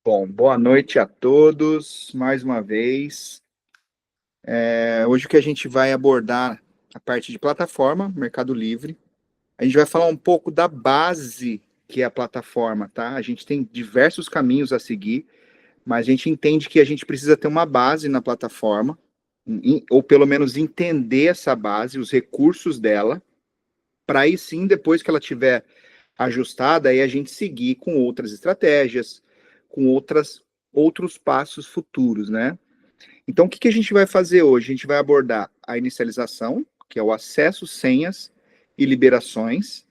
Bom, boa noite a todos, mais uma vez. Hoje o que a gente vai abordar a parte de plataforma, Mercado Livre. A gente vai falar um pouco da base que é a plataforma, tá? A gente tem diversos caminhos a seguir, mas a gente entende que a gente precisa ter uma base na plataforma, ou pelo menos entender essa base, os recursos dela, para aí sim, depois que ela tiver ajustada, aí a gente seguir com outras estratégias, com outros passos futuros, né? Então, o que a gente vai fazer hoje? A gente vai abordar a inicialização, que é o acesso, senhas e liberações.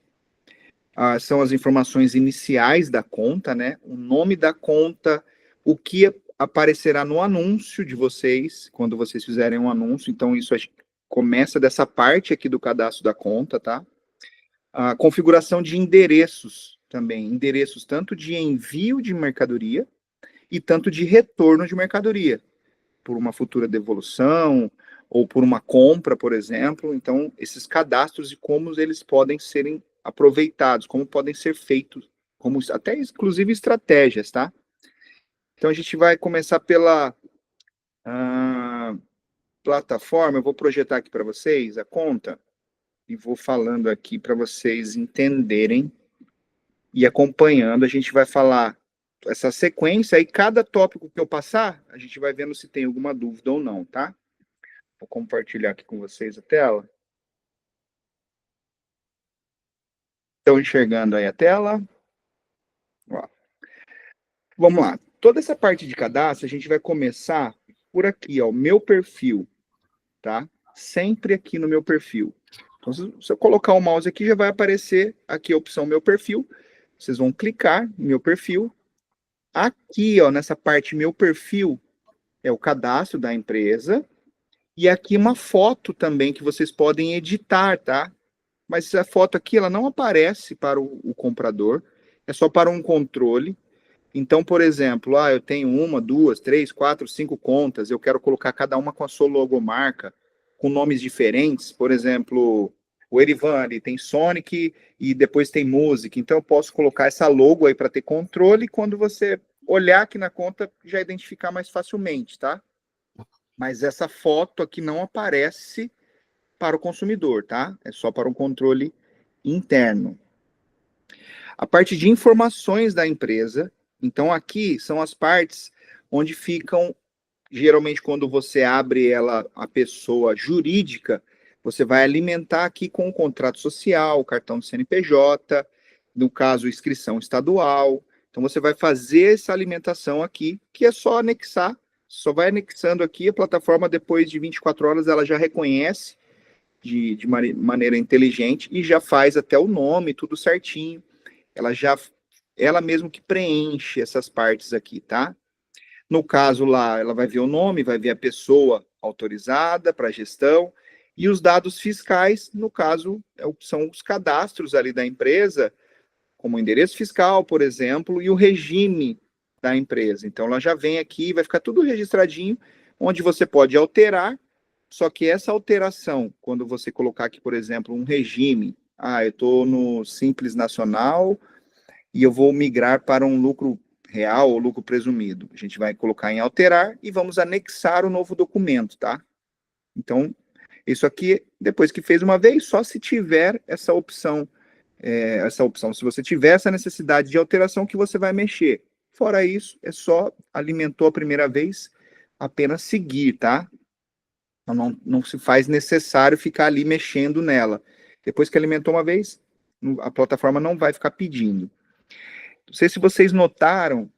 São as informações iniciais da conta, né? O nome da conta, o que aparecerá no anúncio de vocês, quando vocês fizerem um anúncio. Então, isso começa dessa parte aqui do cadastro da conta, tá? A configuração de endereços também. Endereços tanto de envio de mercadoria e tanto de retorno de mercadoria, por uma futura devolução ou por uma compra, por exemplo. Então, esses cadastros e como eles podem serem aproveitados, como podem ser feitos, como até inclusive estratégias, tá? Então, a gente vai começar pela plataforma. Eu vou projetar aqui para vocês a conta e vou falando aqui para vocês entenderem e acompanhando. A gente vai falar essa sequência e cada tópico que eu passar, a gente vai vendo se tem alguma dúvida ou não, tá? Vou compartilhar aqui com vocês a tela. Estão enxergando aí a tela? Ó, vamos lá. Toda essa parte de cadastro, a gente vai começar por aqui, ó, meu perfil, tá? Sempre aqui no meu perfil. Então, se eu colocar o mouse aqui, já vai aparecer aqui a opção meu perfil. Vocês vão clicar em meu perfil. Aqui, ó, nessa parte meu perfil, é o cadastro da empresa. E aqui uma foto também que vocês podem editar, tá? Mas essa foto aqui, ela não aparece para o comprador, é só para um controle. Então, por exemplo, eu tenho uma, duas, três, quatro, cinco contas, eu quero colocar cada uma com a sua logomarca, com nomes diferentes. Por exemplo, o Erivan ali tem Sonic e depois tem Music. Então, eu posso colocar essa logo aí para ter controle e quando você olhar aqui na conta, já identificar mais facilmente, tá? Mas essa foto aqui não aparece para o consumidor, tá? É só para um controle interno. A parte de informações da empresa. Então, aqui são as partes onde ficam, geralmente, quando você abre ela, a pessoa jurídica, você vai alimentar aqui com o contrato social, o cartão de CNPJ, no caso, inscrição estadual. Então, você vai fazer essa alimentação aqui, que é só anexar, só vai anexando aqui, a plataforma, depois de 24 horas, ela já reconhece de maneira inteligente e já faz até o nome, tudo certinho. Ela mesmo que preenche essas partes aqui, tá? No caso lá, ela vai ver o nome, vai ver a pessoa autorizada para gestão e os dados fiscais, no caso, são os cadastros ali da empresa, como o endereço fiscal, por exemplo, e o regime da empresa. Então, ela já vem aqui, vai ficar tudo registradinho, onde você pode alterar, só que essa alteração, quando você colocar aqui, por exemplo, um regime, eu estou no Simples Nacional e eu vou migrar para um lucro real ou lucro presumido. A gente vai colocar em alterar e vamos anexar o novo documento, tá? Então, isso aqui, depois que fez uma vez, só se tiver essa opção, se você tiver essa necessidade de alteração que você vai mexer. Fora isso, é só alimentou a primeira vez, apenas seguir, tá? Então, não se faz necessário ficar ali mexendo nela. Depois que alimentou uma vez, a plataforma não vai ficar pedindo. Não sei se vocês notaram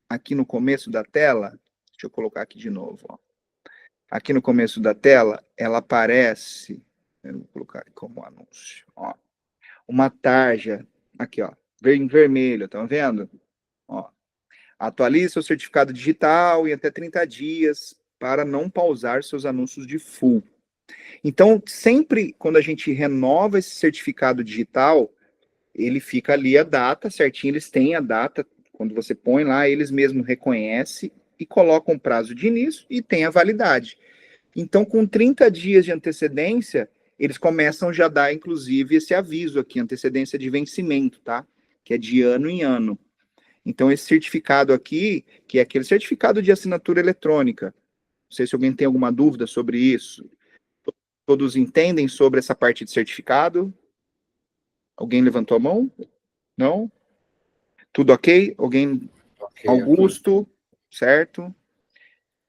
aqui no começo da tela, deixa eu colocar aqui de novo. Ó. Aqui no começo da tela, ela aparece, eu vou colocar aqui como anúncio, ó, uma tarja, aqui, ó, em vermelho, estão vendo? Ó, atualize seu certificado digital em até 30 dias para não pausar seus anúncios de full. Então, sempre quando a gente renova esse certificado digital, ele fica ali a data certinho, eles têm a data, quando você põe lá, eles mesmos reconhecem e colocam o prazo de início e tem a validade. Então, com 30 dias de antecedência, eles começam já a dar, inclusive, esse aviso aqui, antecedência de vencimento, tá? Que é de ano em ano. Então, esse certificado aqui, que é aquele certificado de assinatura eletrônica, não sei se alguém tem alguma dúvida sobre isso. Todos entendem sobre essa parte de certificado? Alguém levantou a mão? Não? Tudo ok? Alguém? Ok. Augusto, certo?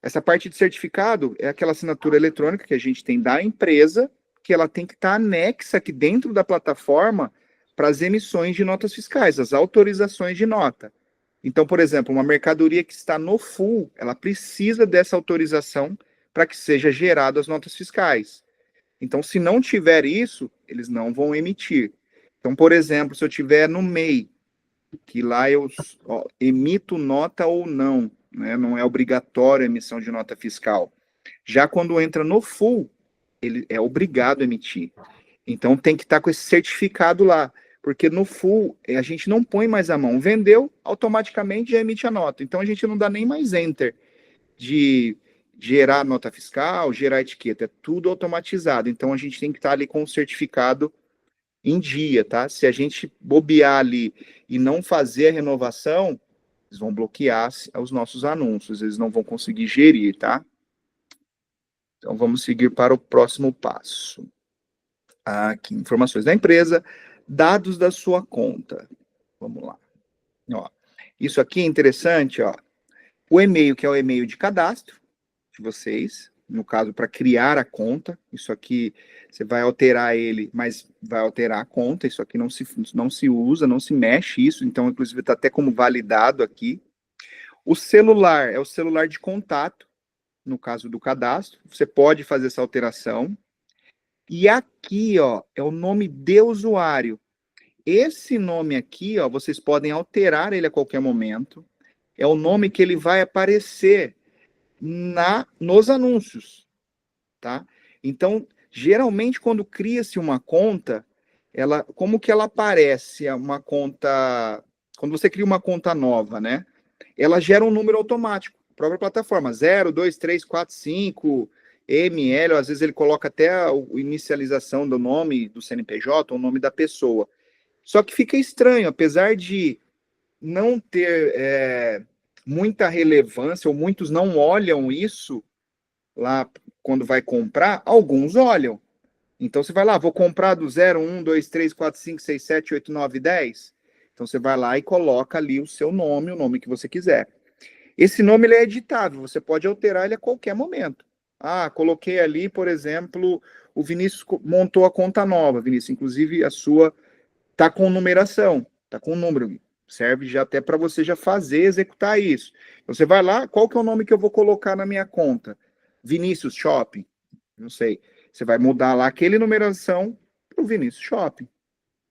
Essa parte de certificado é aquela assinatura eletrônica que a gente tem da empresa, que ela tem que estar anexa aqui dentro da plataforma para as emissões de notas fiscais, as autorizações de nota. Então, por exemplo, uma mercadoria que está no full, ela precisa dessa autorização para que seja gerado as notas fiscais. Então, se não tiver isso, eles não vão emitir. Então, por exemplo, se eu tiver no MEI, que lá eu emito nota ou não, né? Não é obrigatório a emissão de nota fiscal. Já quando entra no full, ele é obrigado a emitir. Então tem que estar com esse certificado lá, porque no full a gente não põe mais a mão. Vendeu, automaticamente já emite a nota. Então a gente não dá nem mais enter de gerar nota fiscal, gerar etiqueta, é tudo automatizado. Então a gente tem que estar ali com o certificado em dia, tá? Se a gente bobear ali e não fazer a renovação, eles vão bloquear os nossos anúncios, eles não vão conseguir gerir, tá? Então vamos seguir para o próximo passo. Aqui, informações da empresa, dados da sua conta. Vamos lá. Ó, isso aqui é interessante, ó. O e-mail, que é o e-mail de cadastro de vocês, no caso, para criar a conta. Isso aqui, você vai alterar ele, mas vai alterar a conta. Isso aqui não se usa, não se mexe isso. Então, inclusive, está até como validado aqui. O celular é o celular de contato, no caso do cadastro. Você pode fazer essa alteração. E aqui, ó, é o nome de usuário. Esse nome aqui, ó, vocês podem alterar ele a qualquer momento. É o nome que ele vai aparecer nos anúncios, tá? Então, geralmente, quando cria-se uma conta, como que ela aparece? Uma conta, quando você cria uma conta nova, né? Ela gera um número automático, a própria plataforma, 0, 2, 3, 4, 5, ML, às vezes ele coloca até a inicialização do nome do CNPJ, o nome da pessoa. Só que fica estranho, apesar de não ter muita relevância, ou muitos não olham isso lá quando vai comprar, alguns olham. Então você vai lá, vou comprar do 0, 1, 2, 3, 4, 5, 6, 7, 8, 9, 10. Então você vai lá e coloca ali o seu nome, o nome que você quiser. Esse nome ele é editável, você pode alterar ele a qualquer momento. Ah, coloquei ali, por exemplo, o Vinícius montou a conta nova, Vinícius, inclusive a sua tá com numeração, tá com número, serve já até para você já fazer, executar isso. Então, você vai lá, qual que é o nome que eu vou colocar na minha conta? Vinícius Shopping, não sei. Você vai mudar lá aquele numeração para o Vinícius Shopping,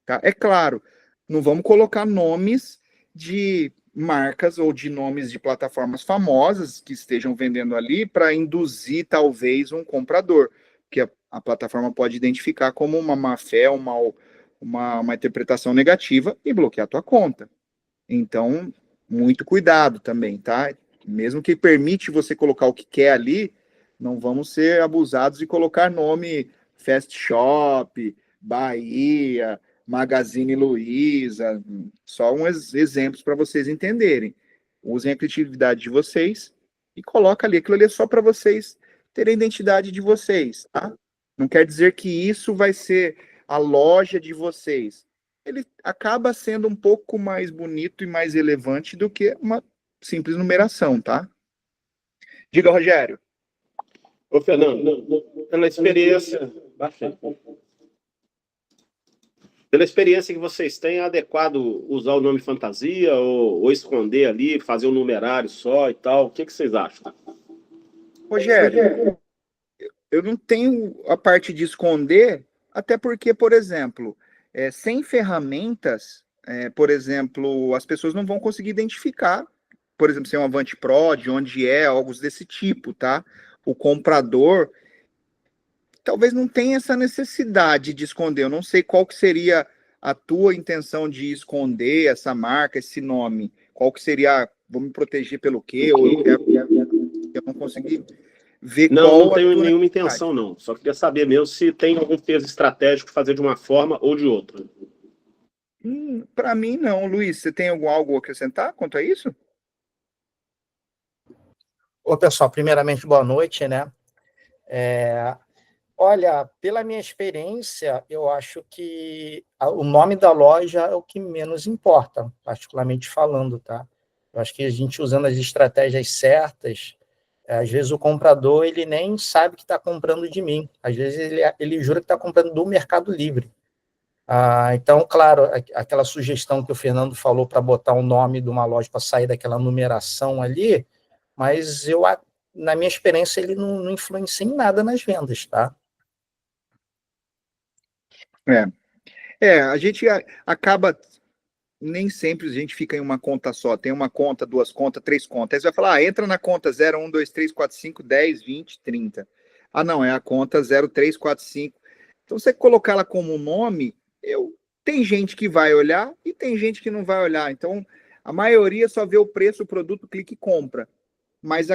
tá? É claro, não vamos colocar nomes de marcas ou de nomes de plataformas famosas que estejam vendendo ali para induzir talvez um comprador, que a plataforma pode identificar como uma má-fé, uma interpretação negativa e bloquear a tua conta. Então, muito cuidado também, tá? Mesmo que permite você colocar o que quer ali, não vamos ser abusados e colocar nome Fast Shop, Bahia, Magazine Luiza, só uns exemplos para vocês entenderem. Usem a criatividade de vocês e coloca ali. Aquilo ali é só para vocês terem a identidade de vocês, tá? Não quer dizer que isso vai ser a loja de vocês. Ele acaba sendo um pouco mais bonito e mais relevante do que uma simples numeração, tá? Diga, Rogério. Ô, Fernando, pela experiência, pela experiência que vocês têm, é adequado usar o nome fantasia ou esconder ali, fazer um numerário só e tal? O que vocês acham? Rogério, eu não tenho a parte de esconder, até porque, por exemplo, sem ferramentas, por exemplo, as pessoas não vão conseguir identificar, por exemplo, se é um Avante Pro, de onde é, algo desse tipo, tá? O comprador talvez não tenha essa necessidade de esconder. Eu não sei qual que seria a tua intenção de esconder essa marca, esse nome. Qual que seria, vou me proteger pelo quê? Ou eu não consegui ver Não qual a tenho tua nenhuma necessidade. intenção, não. Só queria saber mesmo se tem algum peso estratégico fazer de uma forma ou de outra. Para mim, não. Luiz, você tem algo a acrescentar quanto a isso? Ô, pessoal, primeiramente, boa noite, né? Olha, pela minha experiência, eu acho que o nome da loja é o que menos importa, particularmente falando, tá? Eu acho que a gente usando as estratégias certas, às vezes o comprador ele nem sabe que está comprando de mim, às vezes ele jura que está comprando do Mercado Livre. Então, claro, aquela sugestão que o Fernando falou para botar o nome de uma loja para sair daquela numeração ali, mas na minha experiência, ele não influencia em nada nas vendas, tá? A gente acaba, nem sempre a gente fica em uma conta só, tem uma conta, duas contas, três contas. Aí você vai falar, entra na conta 0, 1, 2, 3, 4, 5, 10, 20, 30. Não, é a conta 0, 3, 4, 5. Então, você colocar ela como nome, tem gente que vai olhar e tem gente que não vai olhar. Então, a maioria só vê o preço, o produto, clica e compra. Mas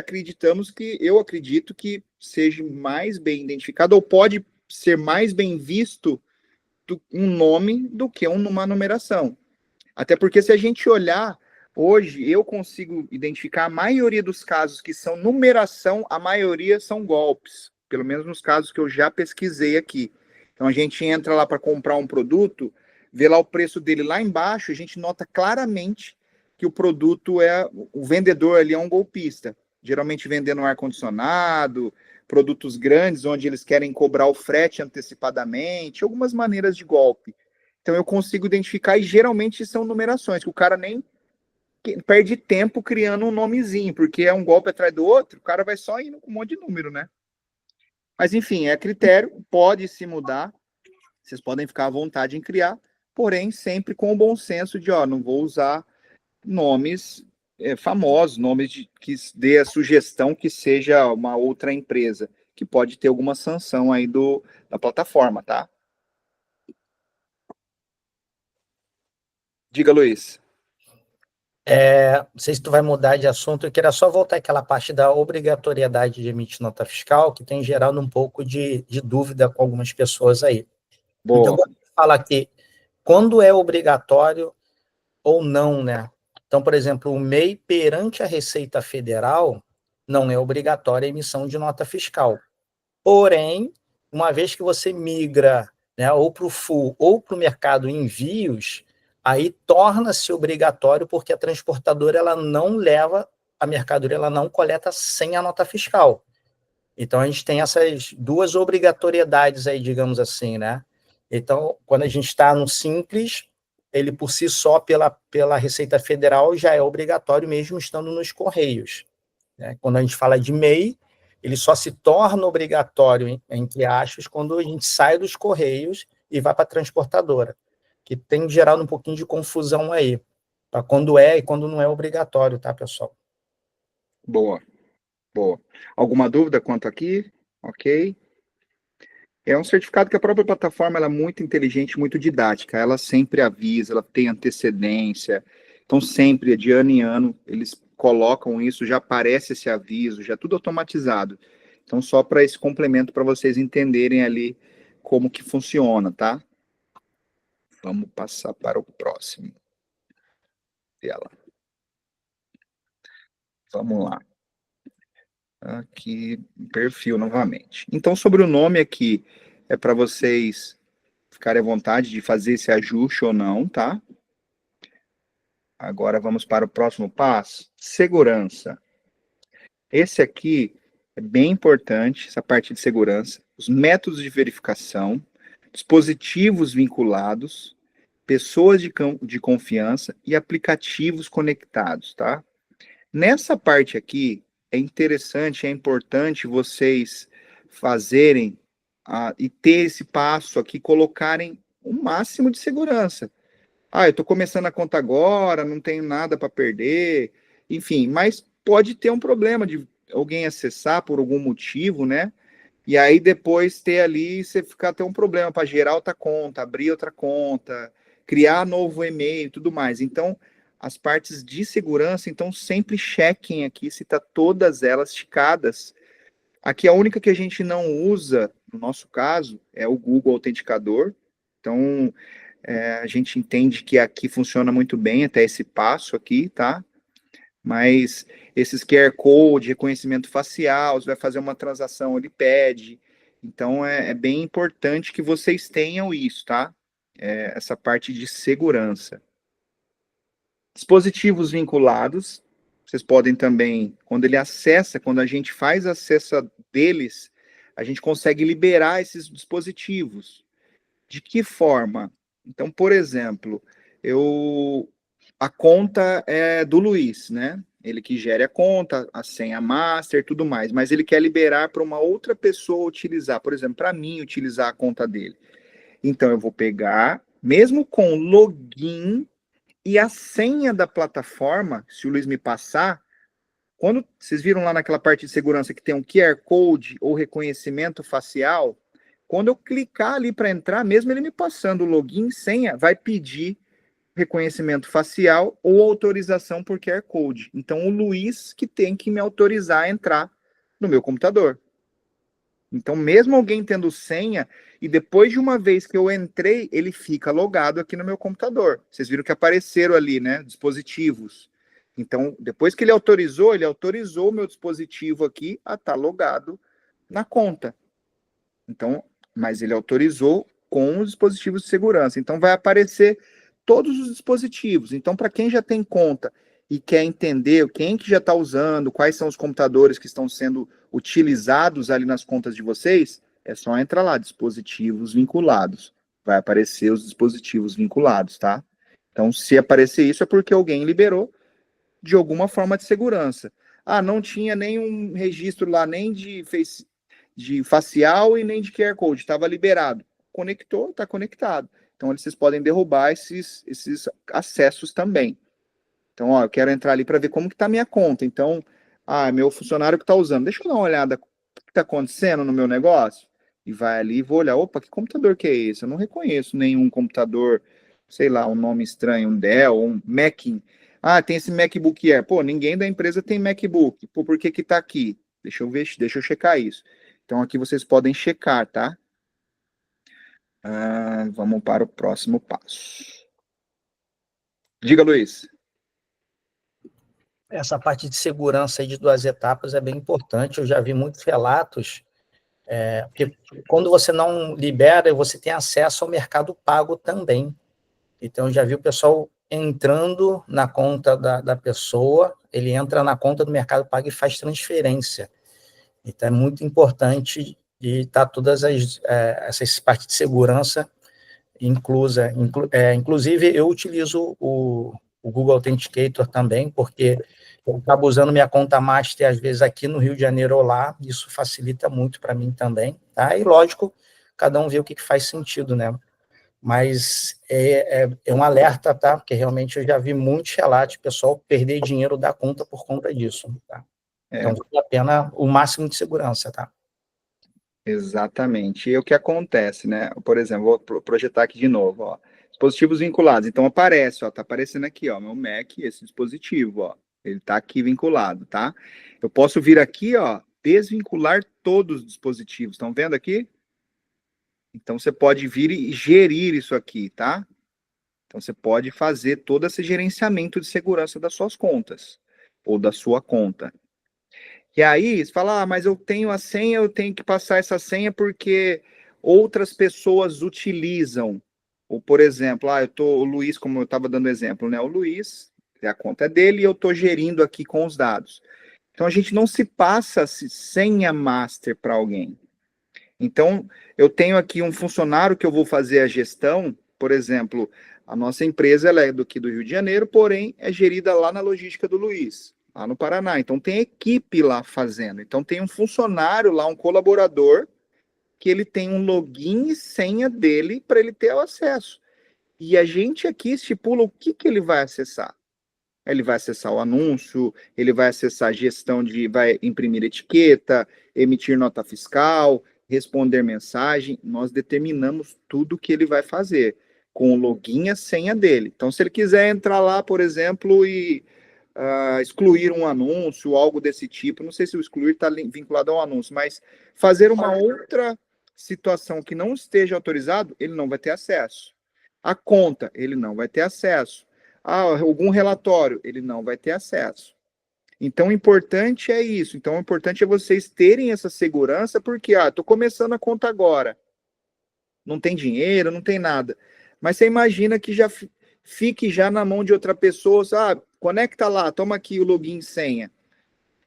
eu acredito que seja mais bem identificado, ou pode ser mais bem visto um nome do que uma numeração. Até porque se a gente olhar, hoje eu consigo identificar a maioria dos casos que são numeração, a maioria são golpes, pelo menos nos casos que eu já pesquisei aqui. Então a gente entra lá para comprar um produto, vê lá o preço dele lá embaixo, a gente nota claramente que o produto o vendedor ali é um golpista, geralmente vendendo um ar-condicionado, produtos grandes onde eles querem cobrar o frete antecipadamente, algumas maneiras de golpe. Então eu consigo identificar e geralmente são numerações, que o cara nem perde tempo criando um nomezinho, porque é um golpe atrás do outro, o cara vai só indo com um monte de número, né? Mas enfim, é critério, pode se mudar, vocês podem ficar à vontade em criar, porém sempre com o bom senso de, não vou usar nomes famosos, que dê a sugestão que seja uma outra empresa, que pode ter alguma sanção aí da plataforma, tá? Diga, Luiz. Não sei se tu vai mudar de assunto, eu queria só voltar àquela parte da obrigatoriedade de emitir nota fiscal, que tem gerado um pouco de dúvida com algumas pessoas aí. Então, eu Boa. vou falar aqui, quando é obrigatório ou não, né? Então, por exemplo, o MEI perante a Receita Federal não é obrigatória a emissão de nota fiscal. Porém, uma vez que você migra, né, ou para o full ou para o mercado envios, aí torna-se obrigatório porque a transportadora ela não leva a mercadoria, ela não coleta sem a nota fiscal. Então a gente tem essas duas obrigatoriedades aí, digamos assim, né? Então, quando a gente está no simples, ele por si só, pela Receita Federal, já é obrigatório mesmo estando nos Correios, né? Quando a gente fala de MEI, ele só se torna obrigatório, entre aspas, quando a gente sai dos Correios e vai para a transportadora, que tem gerado um pouquinho de confusão aí, para quando é e quando não é obrigatório, tá, pessoal? Boa, boa. Alguma dúvida quanto aqui? Ok. É um certificado que a própria plataforma ela é muito inteligente, muito didática. Ela sempre avisa, ela tem antecedência. Então, sempre, de ano em ano, eles colocam isso, já aparece esse aviso, já é tudo automatizado. Então, só para esse complemento, para vocês entenderem ali como que funciona, tá? Vamos passar para o próximo. Tela. Vamos lá. Aqui, perfil novamente. Então, sobre o nome aqui, é para vocês ficarem à vontade de fazer esse ajuste ou não, tá? Agora vamos para o próximo passo, segurança. Esse aqui é bem importante, essa parte de segurança. Os métodos de verificação, dispositivos vinculados, pessoas de confiança e aplicativos conectados, tá? Nessa parte aqui, é interessante, é importante vocês fazerem e ter esse passo aqui, colocarem o máximo de segurança. Eu estou começando a conta agora, não tenho nada para perder, enfim, mas pode ter um problema de alguém acessar por algum motivo, né? E aí depois ter ali, você ficar ter um problema para gerar outra conta, abrir outra conta, criar novo e-mail e tudo mais. Então, as partes de segurança, então sempre chequem aqui se está todas elas ticadas. Aqui a única que a gente não usa, no nosso caso, é o Google Autenticador. Então, A gente entende que aqui funciona muito bem até esse passo aqui, tá? Mas esses QR Code, reconhecimento facial, você vai fazer uma transação, ele pede. Então, é bem importante que vocês tenham isso, tá? Essa parte de segurança. Dispositivos vinculados, vocês podem também, quando ele acessa, quando a gente faz acesso deles, a gente consegue liberar esses dispositivos. De que forma? Então, por exemplo, a conta é do Luiz, né? Ele que gere a conta, a senha master, tudo mais, mas ele quer liberar para uma outra pessoa utilizar, por exemplo, para mim utilizar a conta dele. Então, eu vou pegar, mesmo com login e a senha da plataforma, se o Luiz me passar, quando vocês viram lá naquela parte de segurança que tem um QR Code ou reconhecimento facial, quando eu clicar ali para entrar, mesmo ele me passando o login e senha, vai pedir reconhecimento facial ou autorização por QR Code. Então, o Luiz que tem que me autorizar a entrar no meu computador. Então, mesmo alguém tendo senha, e depois de uma vez que eu entrei, ele fica logado aqui no meu computador. Vocês viram que apareceram ali, né, dispositivos. Então, depois que ele autorizou o meu dispositivo aqui a estar logado na conta. Então, mas ele autorizou com os dispositivos de segurança. Então, vai aparecer todos os dispositivos. Então, para quem já tem conta e quer entender quem que já está usando, quais são os computadores que estão sendo utilizados ali nas contas de vocês, é só entrar lá, dispositivos vinculados. Vai aparecer os dispositivos vinculados, tá? Então, se aparecer isso, é porque alguém liberou de alguma forma de segurança. Ah, não tinha nenhum registro lá, nem de facial e nem de QR Code, estava liberado. Conectou, está conectado. Então, vocês podem derrubar esses acessos também. Então, ó, eu quero entrar ali para ver como que está a minha conta. Então, meu funcionário que está usando. Deixa eu dar uma olhada o que está acontecendo no meu negócio. E vai ali e vou olhar. Opa, que computador que é esse? Eu não reconheço nenhum computador, sei lá, um nome estranho, um Dell, um Mac. Tem esse MacBook Air. Pô, ninguém da empresa tem MacBook. Pô, por que que está aqui? Deixa eu ver, deixa eu checar isso. Então, aqui vocês podem checar, tá? Vamos para o próximo passo. Diga, Luiz. Essa parte de segurança aí de 2 etapas é bem importante. Eu já vi muitos relatos, porque quando você não libera, você tem acesso ao mercado pago também. Então, eu já vi o pessoal entrando na conta da pessoa, ele entra na conta do mercado pago e faz transferência. Então, é muito importante de estar todas essas partes de segurança inclusa. Inclusive, eu utilizo o Google Authenticator também, porque eu acabo usando minha conta master, às vezes, aqui no Rio de Janeiro ou lá, isso facilita muito para mim também, tá? E, lógico, cada um vê o que faz sentido, né? Mas é um alerta, tá? Porque realmente eu já vi muitos relatos de pessoal perder dinheiro da conta por conta disso, tá? Então, vale a pena o máximo de segurança, tá? Exatamente. E o que acontece, né? Por exemplo, vou projetar aqui de novo, ó. Dispositivos vinculados. Então aparece, ó, tá aparecendo aqui, ó, meu Mac, esse dispositivo, ó. Ele tá aqui vinculado, tá? Eu posso vir aqui, ó, desvincular todos os dispositivos. Estão vendo aqui? Então você pode vir e gerir isso aqui, tá? Então você pode fazer todo esse gerenciamento de segurança das suas contas ou da sua conta. E aí, você fala, mas eu tenho a senha, eu tenho que passar essa senha porque outras pessoas utilizam. Ou, por exemplo, o Luiz, como eu estava dando exemplo, né? O Luiz, a conta é dele e eu estou gerindo aqui com os dados. Então, a gente não se passa senha master para alguém. Então, eu tenho aqui um funcionário que eu vou fazer a gestão, por exemplo, a nossa empresa ela é aqui do Rio de Janeiro, porém é gerida lá na logística do Luiz, lá no Paraná. Então tem equipe lá fazendo. Então tem um funcionário lá, um colaborador, que ele tem um login e senha dele para ele ter o acesso. E a gente aqui estipula o que ele vai acessar. Ele vai acessar o anúncio, ele vai acessar a gestão vai imprimir etiqueta, emitir nota fiscal, responder mensagem. Nós determinamos tudo que ele vai fazer, com o login e a senha dele. Então, se ele quiser entrar lá, por exemplo, e excluir um anúncio, algo desse tipo, não sei se o excluir está vinculado ao anúncio, mas fazer uma outra situação que não esteja autorizado, ele não vai ter acesso. A conta, ele não vai ter acesso. Algum relatório, ele não vai ter acesso. Então, o importante é isso. Então, o importante é vocês terem essa segurança, porque, estou começando a conta agora. Não tem dinheiro, não tem nada. Mas você imagina que já fique já na mão de outra pessoa, conecta lá, toma aqui o login e senha.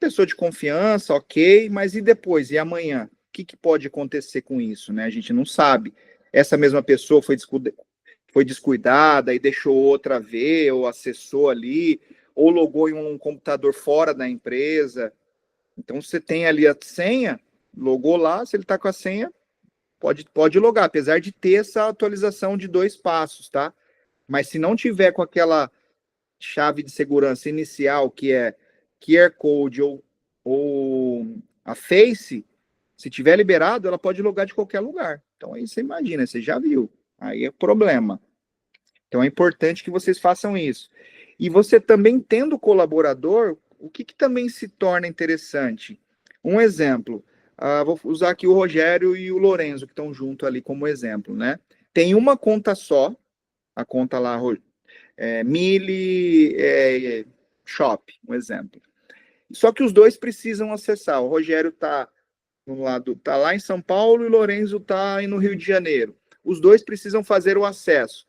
Pessoa de confiança, ok, mas e depois? E amanhã? O que pode acontecer com isso, né? A gente não sabe. Essa mesma pessoa foi descuidada e deixou outra ver, ou acessou ali, ou logou em um computador fora da empresa. Então, você tem ali a senha, logou lá, se ele está com a senha, pode logar, apesar de ter essa atualização de 2 passos, tá? Mas se não tiver com aquela chave de segurança inicial, que é QR Code ou a Face, se tiver liberado, ela pode logar de qualquer lugar. Então, aí você imagina, você já viu. Aí é problema. Então, é importante que vocês façam isso. E você também tendo colaborador, o que também se torna interessante? Um exemplo, vou usar aqui o Rogério e o Lorenzo, que estão junto ali como exemplo, né? Tem uma conta só, a conta lá, Mili Shop, um exemplo. Só que os dois precisam acessar. O Rogério está lá em São Paulo e o Lorenzo está no Rio de Janeiro. Os dois precisam fazer o acesso.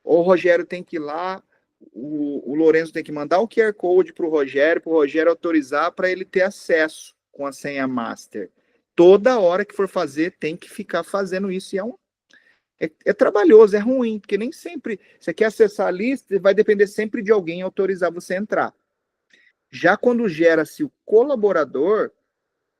Ou o Rogério tem que ir lá, o Lorenzo tem que mandar o QR Code para o Rogério autorizar para ele ter acesso com a senha master. Toda hora que for fazer, tem que ficar fazendo isso. E é trabalhoso, é ruim, porque nem sempre você quer acessar a lista, vai depender sempre de alguém autorizar você entrar. Já quando gera-se o colaborador,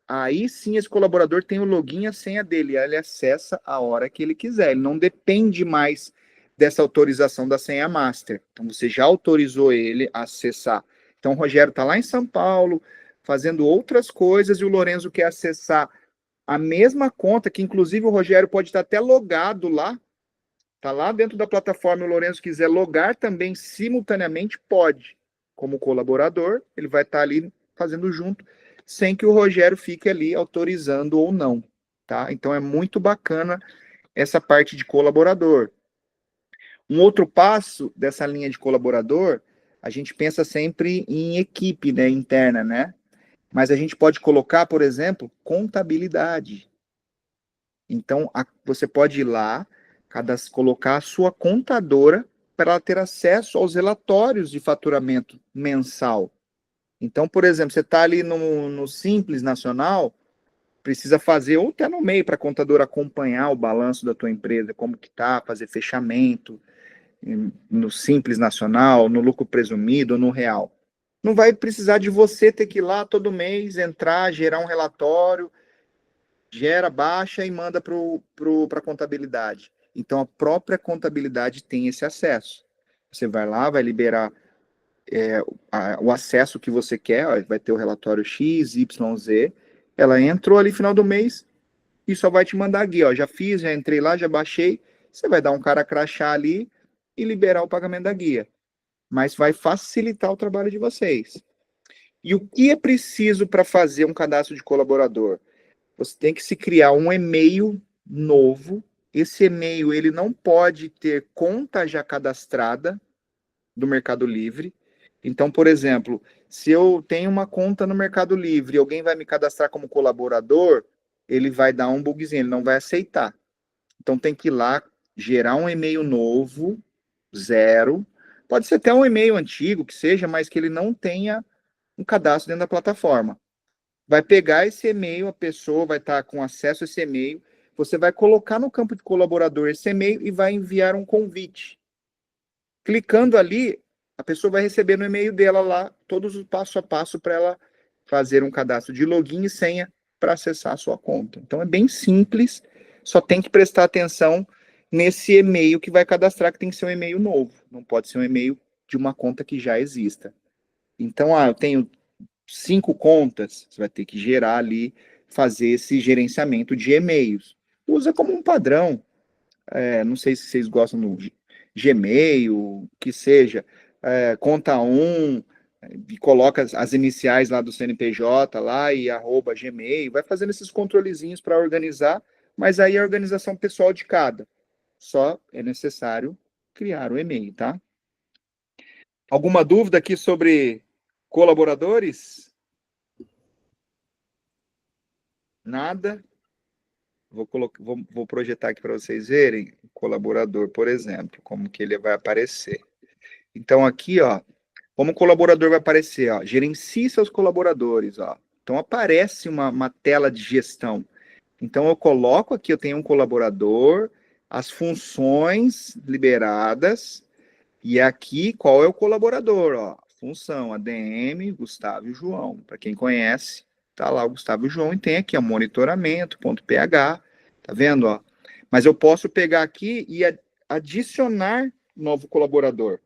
aí sim esse colaborador tem o login e a senha dele, ele acessa a hora que ele quiser, ele não depende mais dessa autorização da senha master. Então você já autorizou ele a acessar. Então o Rogério está lá em São Paulo, fazendo outras coisas, e o Lorenzo quer acessar a mesma conta, que inclusive o Rogério pode estar até logado lá, está lá dentro da plataforma, e o Lorenzo quiser logar também simultaneamente, pode. Como colaborador, ele vai estar ali fazendo junto, sem que o Rogério fique ali autorizando ou não, tá? Então é muito bacana essa parte de colaborador. Um outro passo dessa linha de colaborador, a gente pensa sempre em equipe, né, interna, né? Mas a gente pode colocar, por exemplo, contabilidade. Então, você pode ir lá, colocar a sua contadora para ela ter acesso aos relatórios de faturamento mensal. Então, por exemplo, você está ali no Simples Nacional, precisa fazer, ou até no meio, para a contadora acompanhar o balanço da tua empresa, como que está, fazer fechamento, no Simples Nacional, no lucro presumido, no real. Não vai precisar de você ter que ir lá todo mês, entrar, gerar um relatório, gera, baixa e manda para a contabilidade. Então, a própria contabilidade tem esse acesso. Você vai lá, vai liberar o acesso que você quer, vai ter o relatório X, Y, Z, ela entrou ali no final do mês e só vai te mandar aqui, já fiz, já entrei lá, já baixei, você vai dar um cara crachá ali e liberar o pagamento da guia. Mas vai facilitar o trabalho de vocês. E o que é preciso para fazer um cadastro de colaborador? Você tem que se criar um e-mail novo. Esse e-mail, ele não pode ter conta já cadastrada do Mercado Livre. Então, por exemplo, se eu tenho uma conta no Mercado Livre e alguém vai me cadastrar como colaborador, ele vai dar um bugzinho, ele não vai aceitar. Então, tem que ir lá, gerar um e-mail novo, 0. Pode ser até um e-mail antigo, que seja, mas que ele não tenha um cadastro dentro da plataforma. Vai pegar esse e-mail, a pessoa vai estar com acesso a esse e-mail, você vai colocar no campo de colaborador esse e-mail e vai enviar um convite. Clicando ali, a pessoa vai receber no e-mail dela lá todos os passo a passo para ela fazer um cadastro de login e senha para acessar a sua conta. Então é bem simples, só tem que prestar atenção nesse e-mail que vai cadastrar, que tem que ser um e-mail novo, não pode ser um e-mail de uma conta que já exista. Então, eu tenho 5 contas, você vai ter que gerar ali, fazer esse gerenciamento de e-mails. Usa como um padrão, não sei se vocês gostam do Gmail, que seja, conta 1, e coloca as iniciais lá do CNPJ lá e @gmail, vai fazendo esses controlezinhos para organizar, mas aí é a organização pessoal de cada. Só é necessário criar o e-mail, tá? Alguma dúvida aqui sobre colaboradores? Nada? Vou projetar aqui para vocês verem o colaborador, por exemplo, como que ele vai aparecer. Então, aqui, ó, como o colaborador vai aparecer, ó, gerencie seus colaboradores, ó. Então, aparece uma tela de gestão. Então, eu coloco aqui, eu tenho um colaborador, as funções liberadas, e aqui, qual é o colaborador, ó? Função, ADM, Gustavo e João. Para quem conhece, tá lá o Gustavo e o João, e tem aqui, ó, monitoramento.ph, tá vendo, ó? Mas eu posso pegar aqui e adicionar novo colaborador.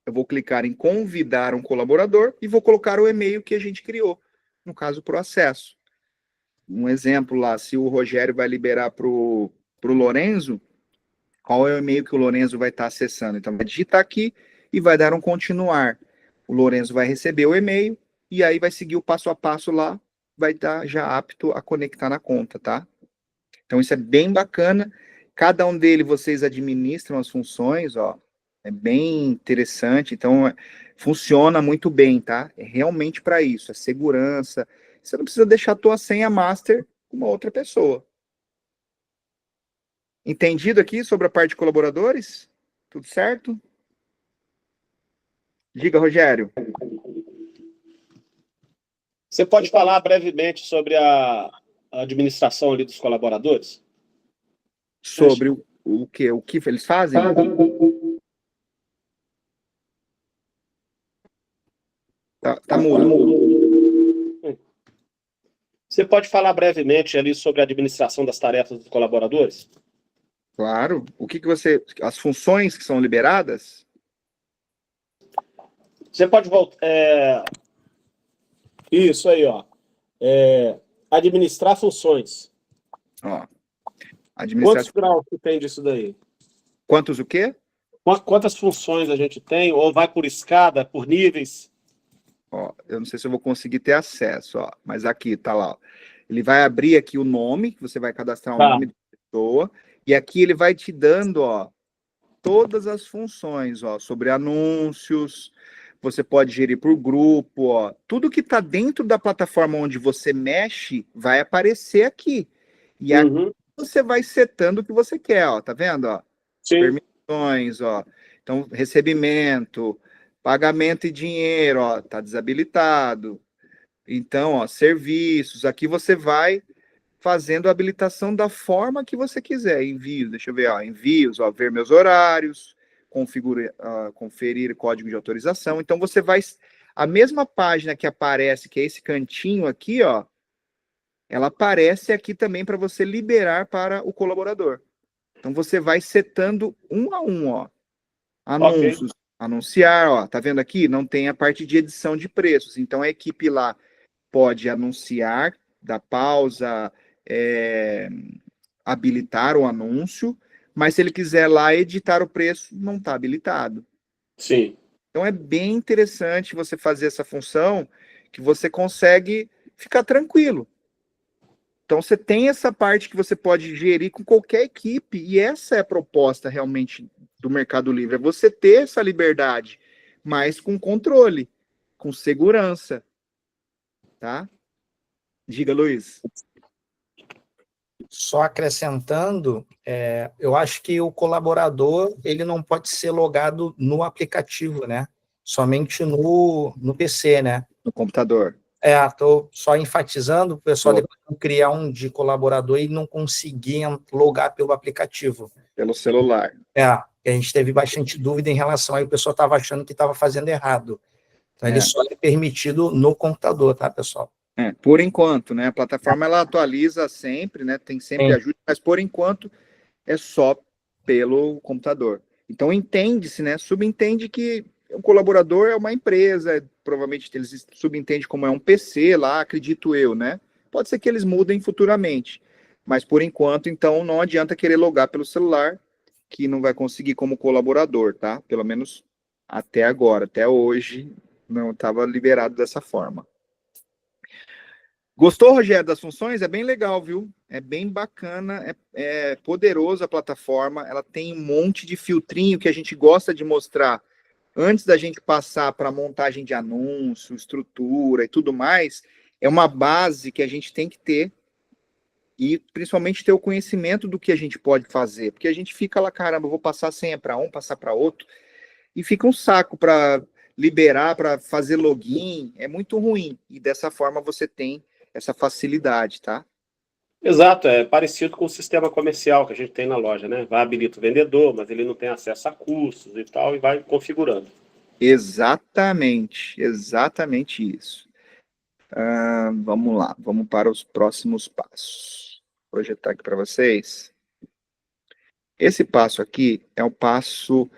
Eu vou clicar em convidar um colaborador e vou colocar o e-mail que a gente criou, no caso, para o acesso. Um exemplo lá, se o Rogério vai liberar para o Lorenzo, qual é o e-mail que o Lorenzo vai estar acessando? Então, vai digitar aqui e vai dar um continuar. O Lorenzo vai receber o e-mail e aí vai seguir o passo a passo lá, vai estar já apto a conectar na conta, tá? Então, isso é bem bacana. Cada um deles, vocês administram as funções, ó. É bem interessante. Então, funciona muito bem, tá? É realmente para isso. É segurança. Você não precisa deixar a tua senha master com uma outra pessoa. Entendido aqui sobre a parte de colaboradores? Tudo certo? Diga, Rogério. Você pode falar brevemente sobre a administração ali dos colaboradores? Sobre o que eles fazem? Tá mudo. Você pode falar brevemente ali sobre a administração das tarefas dos colaboradores? Claro. O que você... As funções que são liberadas? Você pode voltar... Isso aí, ó. Administrar funções. Ó. Quantos graus que tem disso daí? Quantos o quê? Quantas funções a gente tem? Ou vai por escada, por níveis? Ó, eu não sei se eu vou conseguir ter acesso, ó, mas aqui, tá lá. Ó. Ele vai abrir aqui o nome, que você vai cadastrar o nome da pessoa, e aqui ele vai te dando, ó, todas as funções, ó, sobre anúncios, você pode gerir por grupo, ó, tudo que tá dentro da plataforma onde você mexe vai aparecer aqui. E aqui você vai setando o que você quer, ó, tá vendo, ó? Sim. Permissões, ó. Então, recebimento, pagamento e dinheiro, ó, tá desabilitado. Então, ó, serviços, aqui você vai fazendo a habilitação da forma que você quiser. Envios, deixa eu ver, ó, envios, ó, ver meus horários, conferir código de autorização. Então, você vai... A mesma página que aparece, que é esse cantinho aqui, ó, ela aparece aqui também para você liberar para o colaborador. Então, você vai setando um a um, ó. Anúncios, anunciar, ó, tá vendo aqui? Não tem a parte de edição de preços. Então, a equipe lá pode anunciar, dar pausa, habilitar o anúncio, mas se ele quiser lá editar o preço, não está habilitado. Sim. Então, é bem interessante você fazer essa função que você consegue ficar tranquilo. Então, você tem essa parte que você pode gerir com qualquer equipe, e essa é a proposta realmente do Mercado Livre, é você ter essa liberdade, mas com controle, com segurança, tá? Diga, Luiz. Só acrescentando, eu acho que o colaborador ele não pode ser logado no aplicativo, né? Somente no PC, né? No computador. Estou só enfatizando, o pessoal criar um de colaborador e não conseguir logar pelo aplicativo. Pelo celular. A gente teve bastante dúvida em relação, aí o pessoal estava achando que estava fazendo errado. Então, ele só é permitido no computador, tá, pessoal? Por enquanto, né? A plataforma, ela atualiza sempre, né? Tem sempre ajuda, mas por enquanto é só pelo computador. Então, entende-se, né? Subentende que o colaborador é uma empresa, provavelmente eles subentendem como é um PC lá, acredito eu, né? Pode ser que eles mudem futuramente, mas por enquanto, então, não adianta querer logar pelo celular, que não vai conseguir como colaborador, tá? Pelo menos até agora, até hoje, não estava liberado dessa forma. Gostou, Rogério, das funções? É bem legal, viu? É bem bacana, é poderoso a plataforma, ela tem um monte de filtrinho que a gente gosta de mostrar antes da gente passar para montagem de anúncio, estrutura e tudo mais. É uma base que a gente tem que ter e principalmente ter o conhecimento do que a gente pode fazer, porque a gente fica lá, caramba, eu vou passar a senha para um, passar para outro, e fica um saco para liberar, para fazer login, é muito ruim. E dessa forma você tem essa facilidade, tá? Exato, é parecido com o sistema comercial que a gente tem na loja, né? Vai habilitar o vendedor, mas ele não tem acesso a custos e tal, e vai configurando. Exatamente isso. Vamos lá, vamos para os próximos passos. Vou projetar aqui para vocês. Esse passo aqui é o passo,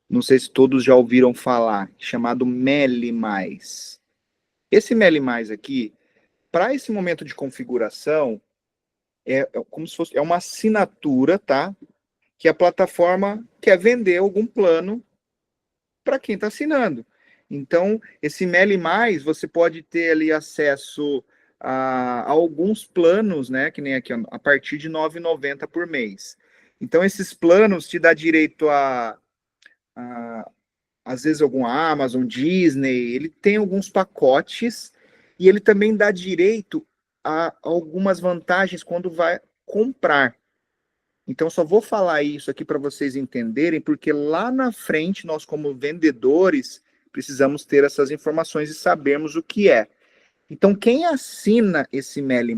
não sei se todos já ouviram falar, chamado Meli+. Esse Meli+ aqui, para esse momento de configuração, é como se fosse uma assinatura, tá? Que a plataforma quer vender algum plano para quem está assinando. Então, esse Meli+, você pode ter ali acesso a alguns planos, né? Que nem aqui, a partir de R$ 9,90 por mês. Então, esses planos te dá direito às vezes, algum Amazon, Disney, ele tem alguns pacotes e ele também dá direito a algumas vantagens quando vai comprar. Então, só vou falar isso aqui para vocês entenderem, porque lá na frente, nós, como vendedores, precisamos ter essas informações e sabermos o que é. Então, quem assina esse Meli+,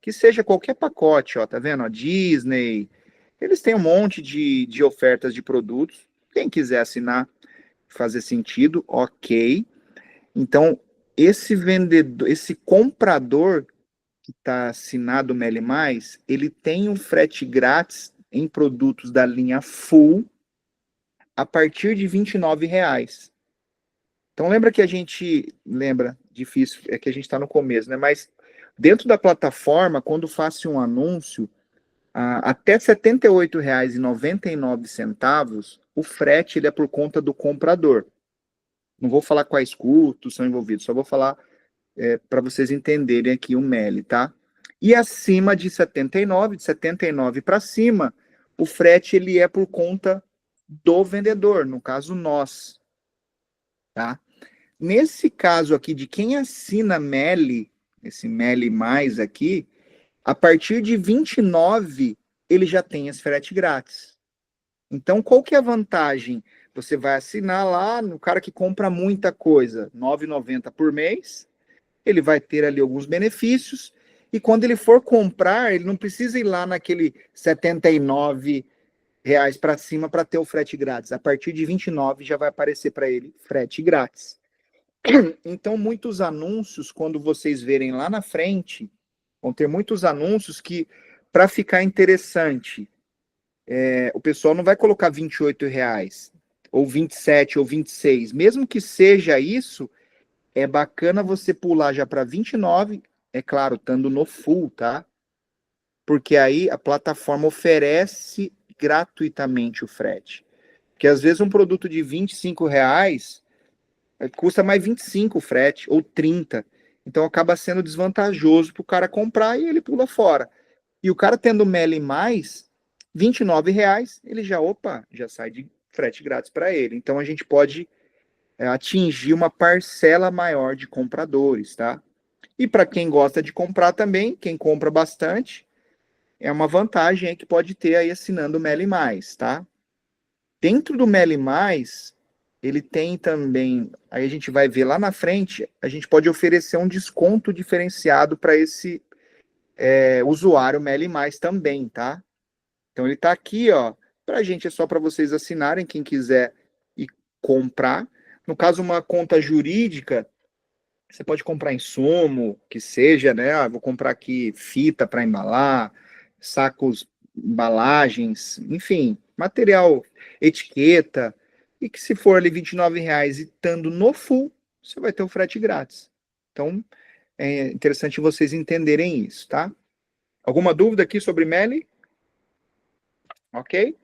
que seja qualquer pacote, ó, tá vendo? Ó, Disney, eles têm um monte de ofertas de produtos. Quem quiser assinar, fazer sentido, ok. Então, esse vendedor, esse comprador que está assinado Meli+, ele tem um frete grátis em produtos da linha Full a partir de R$ 29,00. Então lembra que a gente, difícil, é que a gente está no começo, né? Mas dentro da plataforma, quando faço um anúncio, até R$ 78,99, o frete ele é por conta do comprador. Não vou falar quais custos são envolvidos, só vou falar para vocês entenderem aqui o Meli, tá? E acima de 79, de 79 para cima, o frete ele é por conta do vendedor, no caso nós, tá? Nesse caso aqui de quem assina Meli, esse Meli+ aqui, a partir de 29 ele já tem esse frete grátis. Então, qual que é a vantagem? Você vai assinar lá no cara que compra muita coisa, R$ 9,90 por mês, ele vai ter ali alguns benefícios, e quando ele for comprar, ele não precisa ir lá naquele R$ 79,00 para cima para ter o frete grátis. A partir de 29 já vai aparecer para ele frete grátis. Então, muitos anúncios, quando vocês verem lá na frente, vão ter muitos anúncios que, para ficar interessante, o pessoal não vai colocar R$ 28,00, ou 27, ou 26. Mesmo que seja isso, é bacana você pular já para 29, é claro, estando no full, tá? Porque aí a plataforma oferece gratuitamente o frete. Porque às vezes um produto de R$ 25,00 custa mais 25 o frete, ou 30. Então acaba sendo desvantajoso para o cara comprar e ele pula fora. E o cara tendo Meli+, R$ 29,00, ele já sai de frete grátis para ele. Então a gente pode atingir uma parcela maior de compradores, tá? E para quem gosta de comprar também, quem compra bastante, é uma vantagem aí que pode ter aí assinando o Meli+, tá? Dentro do Meli+, ele tem também, aí a gente vai ver lá na frente, a gente pode oferecer um desconto diferenciado para esse usuário Meli+ também, tá? Então ele tá aqui, ó, pra gente é só para vocês assinarem, quem quiser e comprar. No caso, uma conta jurídica, você pode comprar insumo, que seja, né? Vou comprar aqui fita para embalar, sacos, embalagens, enfim, material, etiqueta, e que se for ali R$ 29,00 e estando no full, você vai ter o frete grátis. Então, é interessante vocês entenderem isso, tá? Alguma dúvida aqui sobre Meli? Ok?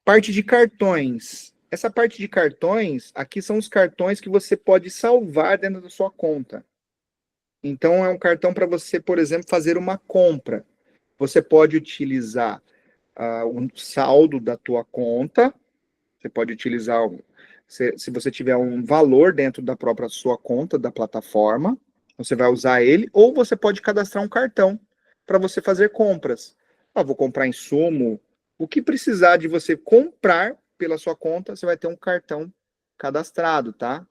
Parte de cartões. Essa parte de cartões, aqui são os cartões que você pode salvar dentro da sua conta. Então, é um cartão para você, por exemplo, fazer uma compra. Você pode utilizar um saldo da tua conta, você pode utilizar, se você tiver um valor dentro da própria sua conta, da plataforma, você vai usar ele, ou você pode cadastrar um cartão para você fazer compras. Vou comprar insumo, o que precisar de você comprar pela sua conta, você vai ter um cartão cadastrado, tá?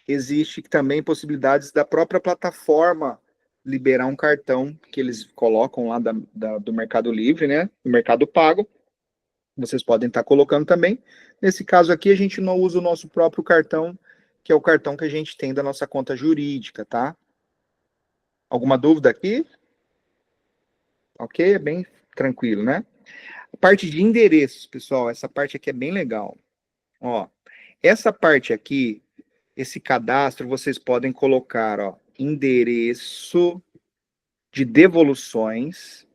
Existe também possibilidades da própria plataforma liberar um cartão que eles colocam lá do Mercado Livre, né? Do Mercado Pago. Vocês podem estar colocando também. Nesse caso aqui, a gente não usa o nosso próprio cartão, que é o cartão que a gente tem da nossa conta jurídica, tá? Alguma dúvida aqui? Ok? É bem tranquilo, né? A parte de endereços, pessoal, essa parte aqui é bem legal. Ó, essa parte aqui, esse cadastro, vocês podem colocar, ó, endereço de devoluções,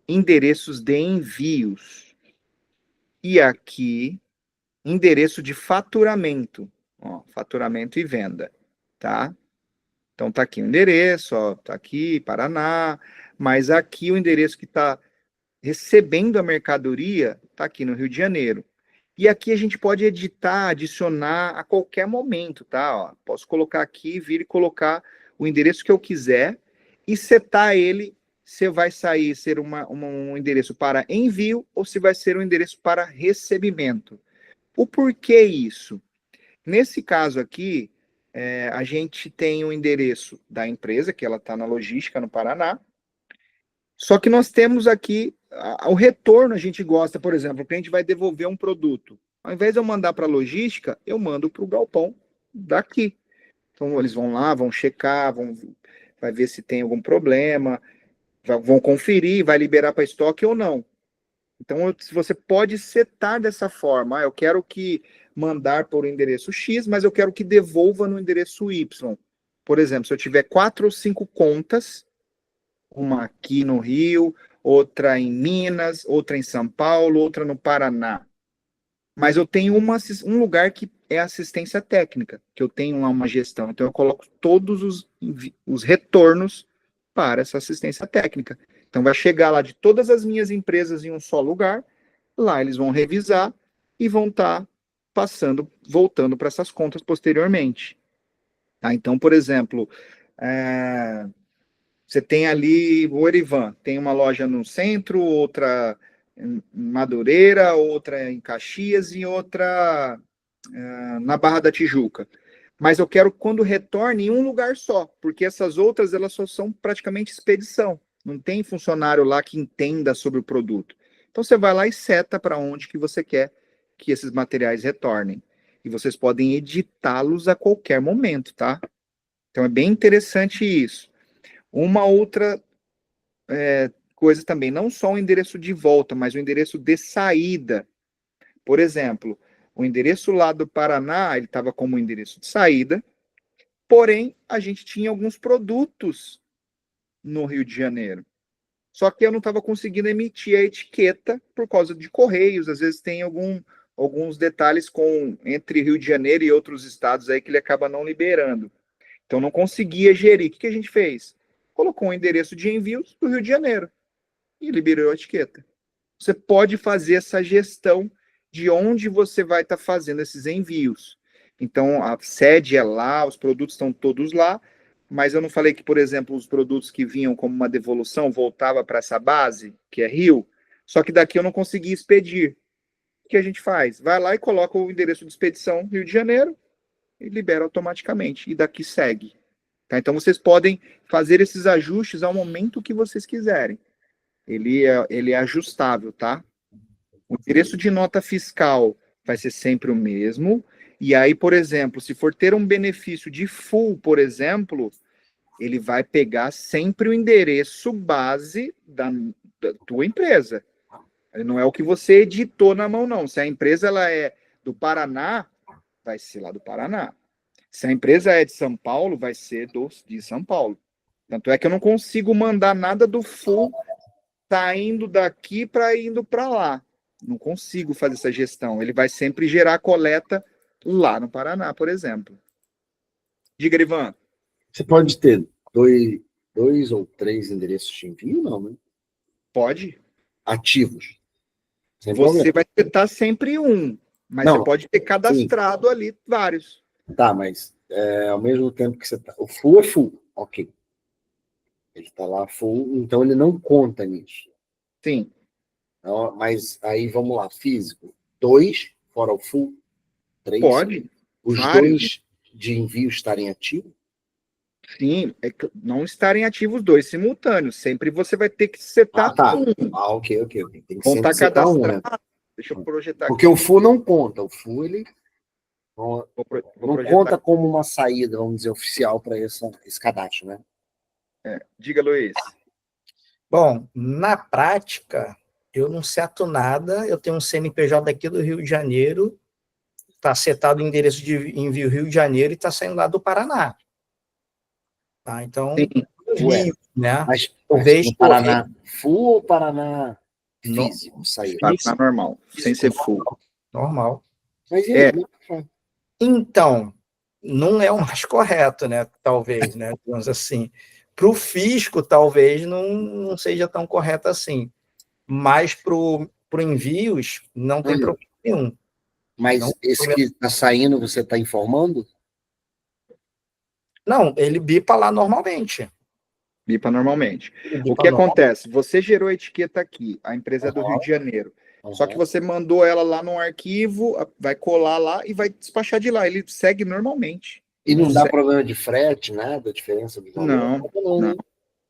endereços de envios. E aqui, endereço de faturamento. Ó, faturamento e venda, tá? Então tá aqui o endereço, ó, tá aqui, Paraná, mas aqui o endereço que está recebendo a mercadoria tá aqui no Rio de Janeiro. E aqui a gente pode editar, adicionar a qualquer momento, tá? Ó, posso colocar aqui, vir e colocar o endereço que eu quiser e setar ele se vai sair ser um endereço para envio ou se vai ser um endereço para recebimento. O porquê isso? Nesse caso aqui, a gente tem o endereço da empresa, que ela está na logística no Paraná, só que nós temos aqui o retorno, a gente gosta, por exemplo, o cliente vai devolver um produto. Ao invés de eu mandar para a logística, eu mando para o galpão daqui. Então, eles vão lá, vão checar, vai ver se tem algum problema, vão conferir, vai liberar para estoque ou não. Então, você pode setar dessa forma. Eu quero que mandar por endereço X, mas eu quero que devolva no endereço Y. Por exemplo, se eu tiver 4 ou 5 contas, uma aqui no Rio, outra em Minas, outra em São Paulo, outra no Paraná. Mas eu tenho um lugar que é assistência técnica, que eu tenho lá uma gestão. Então, eu coloco todos os retornos para essa assistência técnica. Então, vai chegar lá de todas as minhas empresas em um só lugar, lá eles vão revisar e vão estar voltando para essas contas posteriormente. Tá? Então, por exemplo, você tem ali o Erivan, tem uma loja no centro, outra em Madureira, outra em Caxias e outra na Barra da Tijuca. Mas eu quero quando retorne em um lugar só, porque essas outras elas só são praticamente expedição. Não tem funcionário lá que entenda sobre o produto. Então você vai lá e seta para onde que você quer que esses materiais retornem. E vocês podem editá-los a qualquer momento, tá? Então é bem interessante isso. Uma outra coisa também, não só o endereço de volta, mas o endereço de saída. Por exemplo, o endereço lá do Paraná, ele estava como endereço de saída, porém, a gente tinha alguns produtos no Rio de Janeiro. Só que eu não estava conseguindo emitir a etiqueta por causa de correios, às vezes tem alguns detalhes entre Rio de Janeiro e outros estados aí que ele acaba não liberando. Então não conseguia gerir. O que a gente fez? Colocou um endereço de envios do Rio de Janeiro e liberou a etiqueta. Você pode fazer essa gestão de onde você vai estar fazendo esses envios. Então, a sede é lá, os produtos estão todos lá, mas eu não falei que, por exemplo, os produtos que vinham como uma devolução voltava para essa base, que é Rio, só que daqui eu não consegui expedir. O que a gente faz? Vai lá e coloca o endereço de expedição Rio de Janeiro e libera automaticamente, e daqui segue. Tá? Então, vocês podem fazer esses ajustes ao momento que vocês quiserem. Ele é ajustável, tá? O endereço de nota fiscal vai ser sempre o mesmo. E aí, por exemplo, se for ter um benefício de full, por exemplo, ele vai pegar sempre o endereço base da tua empresa. Não é o que você editou na mão, não. Se a empresa ela é do Paraná, vai ser lá do Paraná. Se a empresa é de São Paulo, vai ser de São Paulo. Tanto é que eu não consigo mandar nada do full saindo daqui para indo para lá. Não consigo fazer essa gestão. Ele vai sempre gerar a coleta lá no Paraná, por exemplo. Diga, Ivan. Você pode ter dois ou três endereços de envio, não, né? Pode. Ativos. Sem Você problema. vai setar sempre um, mas Não, você pode ter cadastrado ali vários. Tá, mas ao mesmo tempo que você tá. O full é full, ok. Ele tá lá full, então ele não conta nisso. Sim, Então, mas aí vamos lá, físico. 2, fora o full, 3. pode. Os Vários. 2 de envio estarem ativos? Sim, é que não estarem ativos 2 simultâneos. Sempre você vai ter que setar tá. um. Ok. Tem que Vão sempre estar setar um, né? cadastrados. Deixa eu projetar Porque aqui. o full não conta. O full, ele Vou não projetar conta aqui. como uma saída, vamos dizer, oficial para esse cadastro, né? Diga, Luiz. Bom, na prática, eu não seto nada, eu tenho um CNPJ aqui do Rio de Janeiro, está setado o endereço de envio Rio de Janeiro e está saindo lá do Paraná. Tá? Então, Ué, né? mas Talvez no Paraná full ou Paraná No- físico sair? Tá normal, sem ser full. Normal. Mas e aí, como é que faz? Então, não é o mais correto, né? Talvez, né? Digamos assim. Para o fisco, talvez não seja tão correto assim. Mas para o envios, não tem problema nenhum. Mas Não, esse que está saindo, você está informando? não, ele bipa lá normalmente. Bipa normalmente. Ele O bipa que normal. acontece? Você gerou a etiqueta aqui, a empresa é do Rio de Janeiro. Só que você mandou ela lá no arquivo, vai colar lá e vai despachar de lá. Ele segue normalmente. E não dá Segue. problema de frete, nada, diferença do valor? Não.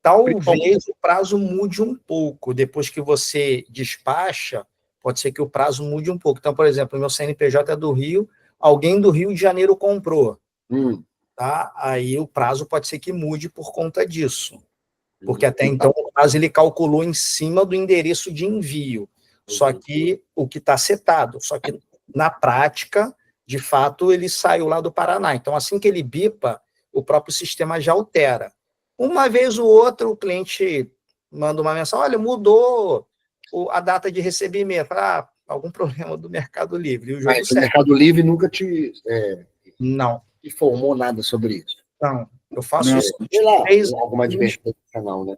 Talvez o prazo mude um pouco. Depois que você despacha, pode ser que o prazo mude um pouco. Então, por exemplo, o meu CNPJ é do Rio, alguém do Rio de Janeiro comprou. Tá? Aí o prazo pode ser que mude por conta disso. Porque até então o prazo ele calculou em cima do endereço de envio. Só que o que está setado. Só que na prática, de fato, ele saiu lá do Paraná. Então, assim que ele bipa, o próprio sistema já altera. Uma vez ou outra, o cliente manda uma mensagem: olha, mudou a data de recebimento. Algum problema do Mercado Livre. E o jogo Mas o segue. Mercado Livre nunca te Não. informou nada sobre isso? Não. Eu faço isso. Sei lá, alguma advertência não, né?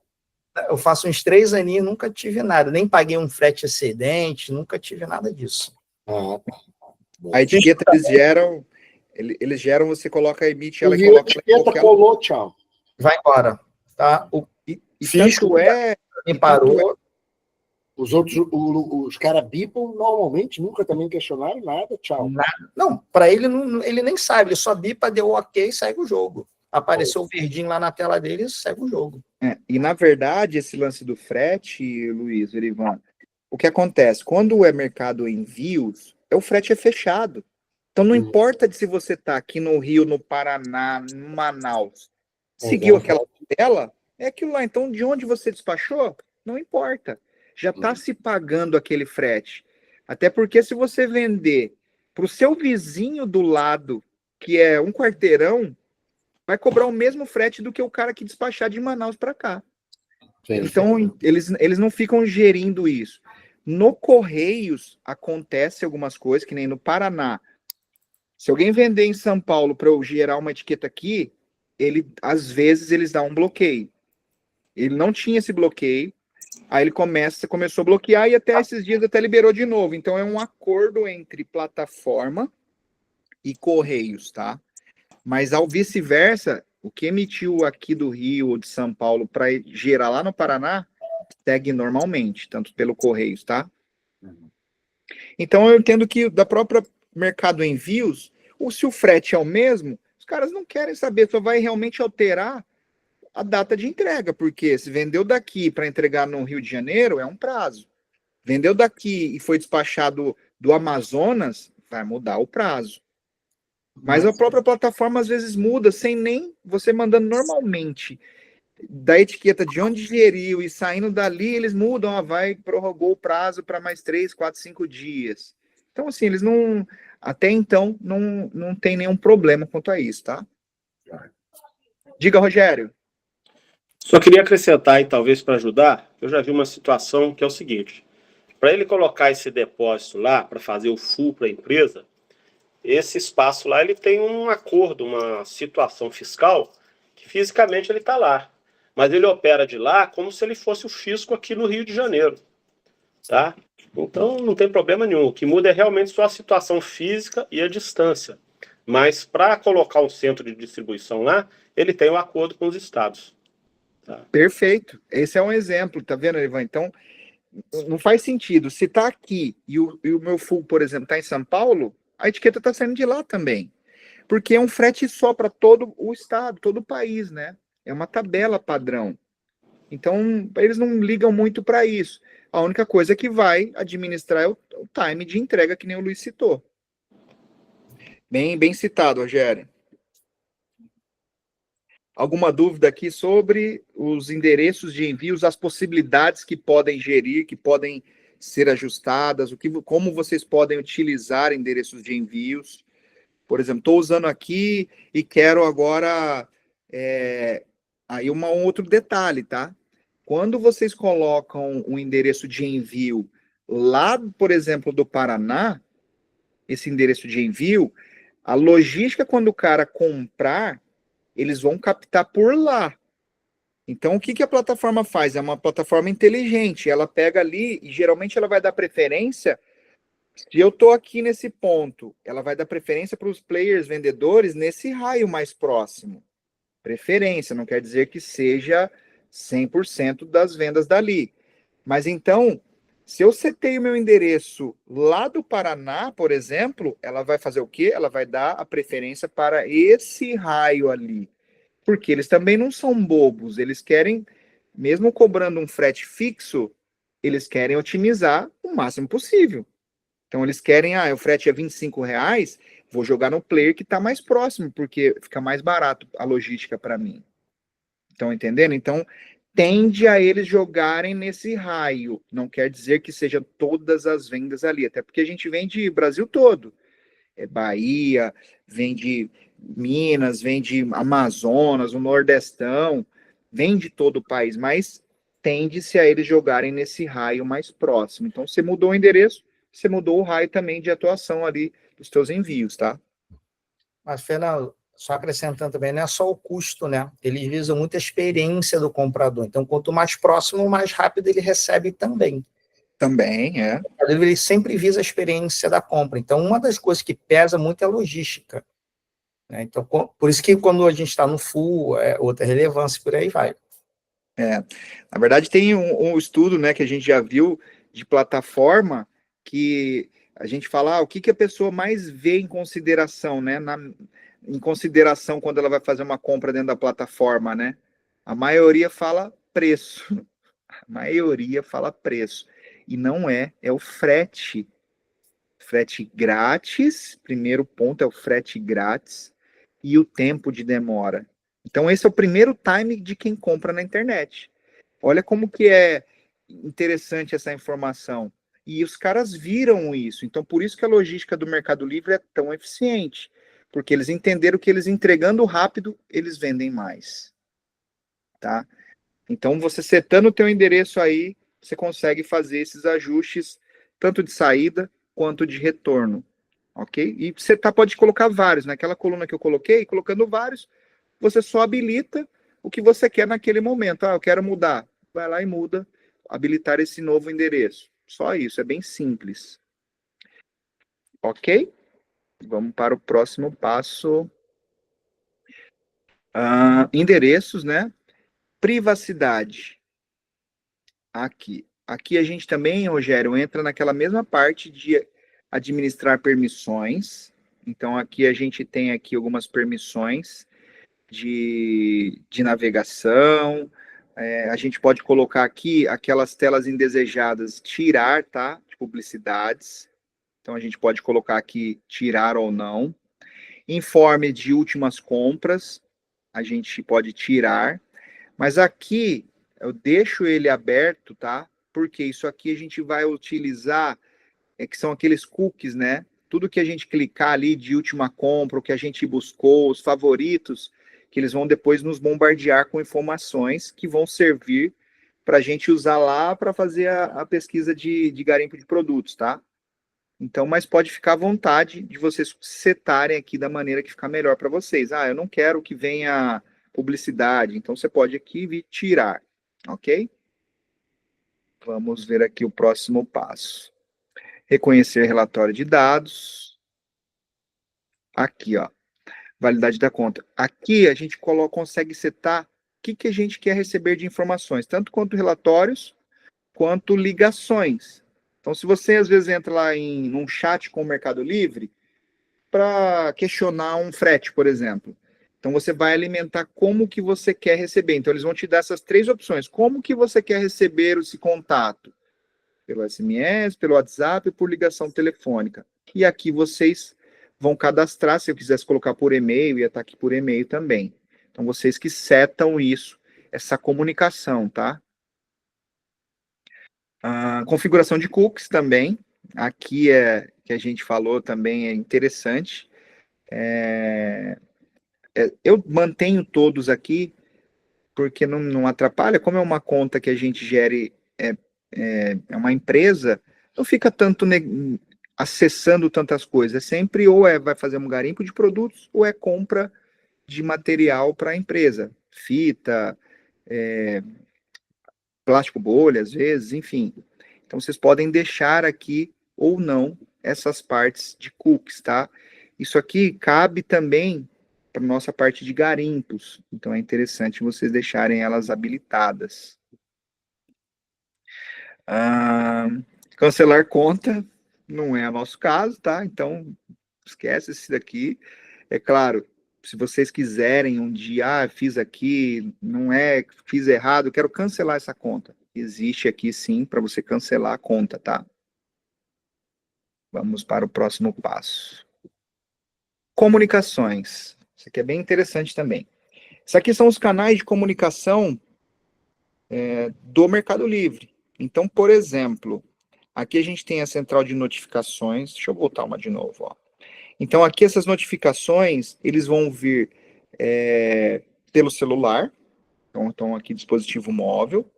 Eu faço uns 3 aninhos, nunca tive nada. Nem paguei um frete excedente, nunca tive nada disso. A etiqueta eles geram, você coloca, emite ela e Enviou a coloca ela em etiqueta, qualquer colou, tchau. Vai embora. Tá? O E fisco tanto parou. Os outros, os caras bipam normalmente, nunca também questionaram nada, tchau. Não, para ele, ele nem sabe, ele só bipa, deu ok, segue o jogo. Apareceu o verdinho lá na tela dele, segue o jogo. E, na verdade, esse lance do frete, Luiz, Verivan, o que acontece? Quando é mercado envios, o frete é fechado. Então, não importa se você está aqui no Rio, no Paraná, em Manaus, seguiu aquela tela, é aquilo lá. Então, de onde você despachou, não importa. Já está se pagando aquele frete. Até porque se você vender para o seu vizinho do lado, que é um quarteirão, vai cobrar o mesmo frete do que o cara que despachar de Manaus para cá. Então, eles não ficam gerindo isso. No Correios, acontece algumas coisas, que nem no Paraná. Se alguém vender em São Paulo para eu gerar uma etiqueta aqui, às vezes eles dão um bloqueio. Ele não tinha esse bloqueio, aí ele começou a bloquear e até esses dias até liberou de novo. Então, é um acordo entre plataforma e Correios, tá? Mas, ao vice-versa, o que emitiu aqui do Rio ou de São Paulo para gerar lá no Paraná, segue normalmente, tanto pelo Correios, tá? Então, eu entendo que da própria Mercado Envios, ou se o frete é o mesmo, os caras não querem saber, só vai realmente alterar a data de entrega, porque se vendeu daqui para entregar no Rio de Janeiro, é um prazo. Vendeu daqui e foi despachado do Amazonas, vai mudar o prazo. Mas a própria plataforma às vezes muda sem nem você mandando normalmente da etiqueta de onde geriu e saindo dali, eles mudam, prorrogou o prazo para mais 3, 4, 5 dias. Então, assim, eles não, até então, não tem nenhum problema quanto a isso, tá? Diga, Rogério. Só queria acrescentar, e talvez para ajudar, eu já vi uma situação que é o seguinte: para ele colocar esse depósito lá, para fazer o full para a empresa, esse espaço lá ele tem um acordo, uma situação fiscal, que fisicamente ele está lá. Mas ele opera de lá como se ele fosse o fisco aqui no Rio de Janeiro. Tá? Então não tem problema nenhum. O que muda é realmente só a situação física e a distância. Mas para colocar um centro de distribuição lá, ele tem um acordo com os estados. Tá? Perfeito. Esse é um exemplo, tá vendo, Ivan? Então, não faz sentido. Se tá aqui e o meu full, por exemplo, tá em São Paulo, a etiqueta tá saindo de lá também. Porque é um frete só para todo o estado, todo o país, né? É uma tabela padrão. Então, eles não ligam muito para isso. A única coisa que vai administrar é o time de entrega, que nem o Luiz citou. Bem citado, Rogério. Alguma dúvida aqui sobre os endereços de envios, as possibilidades que podem gerir, que podem ser ajustadas, como vocês podem utilizar endereços de envios? Por exemplo, estou usando aqui e quero agora... aí um outro detalhe, tá? Quando vocês colocam um endereço de envio lá, por exemplo, do Paraná, esse endereço de envio, a logística, quando o cara comprar, eles vão captar por lá. Então, o que a plataforma faz? É uma plataforma inteligente. Ela pega ali e geralmente ela vai dar preferência. Se eu estou aqui nesse ponto, ela vai dar preferência para os players vendedores nesse raio mais próximo. Preferência, não quer dizer que seja 100% das vendas dali. Mas então, se eu setei o meu endereço lá do Paraná, por exemplo, ela vai fazer o quê? Ela vai dar a preferência para esse raio ali. Porque eles também não são bobos, eles querem, mesmo cobrando um frete fixo, eles querem otimizar o máximo possível. Então eles querem, o frete é R$ 25, vou jogar no player que está mais próximo, porque fica mais barato a logística para mim. Estão entendendo? Então, tende a eles jogarem nesse raio. Não quer dizer que sejam todas as vendas ali, até porque a gente vende Brasil todo. É Bahia, vende Minas, vende Amazonas, o Nordestão, vende todo o país, mas tende-se a eles jogarem nesse raio mais próximo. Então, você mudou o endereço, você mudou o raio também de atuação ali dos seus envios, tá? Mas, Fernando, só acrescentando também, não é só o custo, né? Eles visam muito a experiência do comprador. Então, quanto mais próximo, mais rápido ele recebe também. Também, é. Ele sempre visa a experiência da compra. Então, uma das coisas que pesa muito é a logística. Né? Então, por isso que quando a gente está no full, é outra relevância, por aí vai. Na verdade, tem um estudo, né, que a gente já viu de plataforma que a gente fala o que a pessoa mais vê em consideração, né, em consideração quando ela vai fazer uma compra dentro da plataforma, né? A maioria fala preço. A maioria fala preço. E não é o frete. Frete grátis, primeiro ponto é o frete grátis e o tempo de demora. Então esse é o primeiro time de quem compra na internet. Olha como que é interessante essa informação. E os caras viram isso. Então por isso que a logística do Mercado Livre é tão eficiente. Porque eles entenderam que eles entregando rápido, eles vendem mais. Tá? Então você setando o teu endereço aí, você consegue fazer esses ajustes tanto de saída quanto de retorno, ok? E você pode colocar vários, naquela coluna que eu coloquei, colocando vários, você só habilita o que você quer naquele momento. Eu quero mudar. Vai lá e muda, habilitar esse novo endereço. Só isso, é bem simples. Ok? Vamos para o próximo passo. Endereços, né? Privacidade. Aqui. Aqui a gente também, Rogério, entra naquela mesma parte de administrar permissões. Então, aqui a gente tem aqui algumas permissões de navegação. A gente pode colocar aqui aquelas telas indesejadas, tirar, tá? De publicidades. Então, a gente pode colocar aqui tirar ou não. Informe de últimas compras, a gente pode tirar. Mas aqui, eu deixo ele aberto, tá? Porque isso aqui a gente vai utilizar, que são aqueles cookies, né? Tudo que a gente clicar ali de última compra, o que a gente buscou, os favoritos, que eles vão depois nos bombardear com informações que vão servir para a gente usar lá para fazer a pesquisa de garimpo de produtos, tá? Então, mas pode ficar à vontade de vocês setarem aqui da maneira que ficar melhor para vocês. Eu não quero que venha publicidade. Então, você pode aqui vir tirar, ok? Vamos ver aqui o próximo passo. Reconhecer relatório de dados. Aqui, ó, validade da conta. Aqui a gente consegue setar o que a gente quer receber de informações, tanto quanto relatórios, quanto ligações. Então, se você às vezes entra lá num chat com o Mercado Livre, para questionar um frete, por exemplo. Então, você vai alimentar como que você quer receber. Então, eles vão te dar essas 3 opções. Como que você quer receber esse contato? Pelo SMS, pelo WhatsApp, por ligação telefônica. E aqui vocês vão cadastrar, se eu quisesse colocar por e-mail, ia estar aqui por e-mail também. Então, vocês que setam isso, essa comunicação, tá? A configuração de cookies também. Aqui que a gente falou também é interessante. Eu mantenho todos aqui, porque não atrapalha. Como é uma conta que a gente gere, é uma empresa, não fica tanto acessando tantas coisas. É sempre ou vai fazer um garimpo de produtos, ou é compra de material para a empresa. Fita, plástico bolha, às vezes, enfim. Então, vocês podem deixar aqui ou não essas partes de cookies, tá? Isso aqui cabe também para nossa parte de garimpos. Então, é interessante vocês deixarem elas habilitadas. Cancelar conta não é o nosso caso, tá? Então, esquece esse daqui. É claro, se vocês quiserem um dia, fiz aqui, fiz errado, quero cancelar essa conta. Existe aqui sim para você cancelar a conta, tá? Vamos para o próximo passo. Comunicações. Isso aqui é bem interessante também. Isso aqui são os canais de comunicação do Mercado Livre. Então, por exemplo, aqui a gente tem a central de notificações. Deixa eu voltar uma de novo, ó. Então, aqui essas notificações, eles vão vir pelo celular. Então, aqui dispositivo móvel.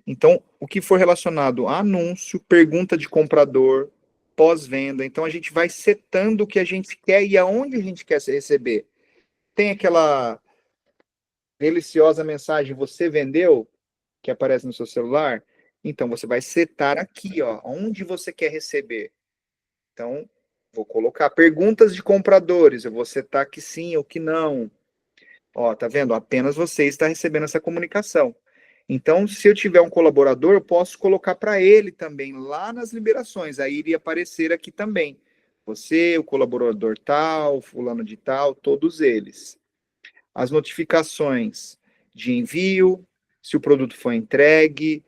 Então, o que for relacionado a anúncio, pergunta de comprador, pós-venda. Então, a gente vai setando o que a gente quer e aonde a gente quer se receber. Tem aquela deliciosa mensagem, você vendeu, que aparece no seu celular. Então, você vai setar aqui, ó, onde você quer receber. Então, vou colocar perguntas de compradores. Eu vou setar que sim ou que não. Ó, tá vendo? Apenas você está recebendo essa comunicação. Então, se eu tiver um colaborador, eu posso colocar para ele também lá nas liberações. Aí iria aparecer aqui também. Você, o colaborador tal, fulano de tal, todos eles. As notificações de envio, se o produto foi entregue,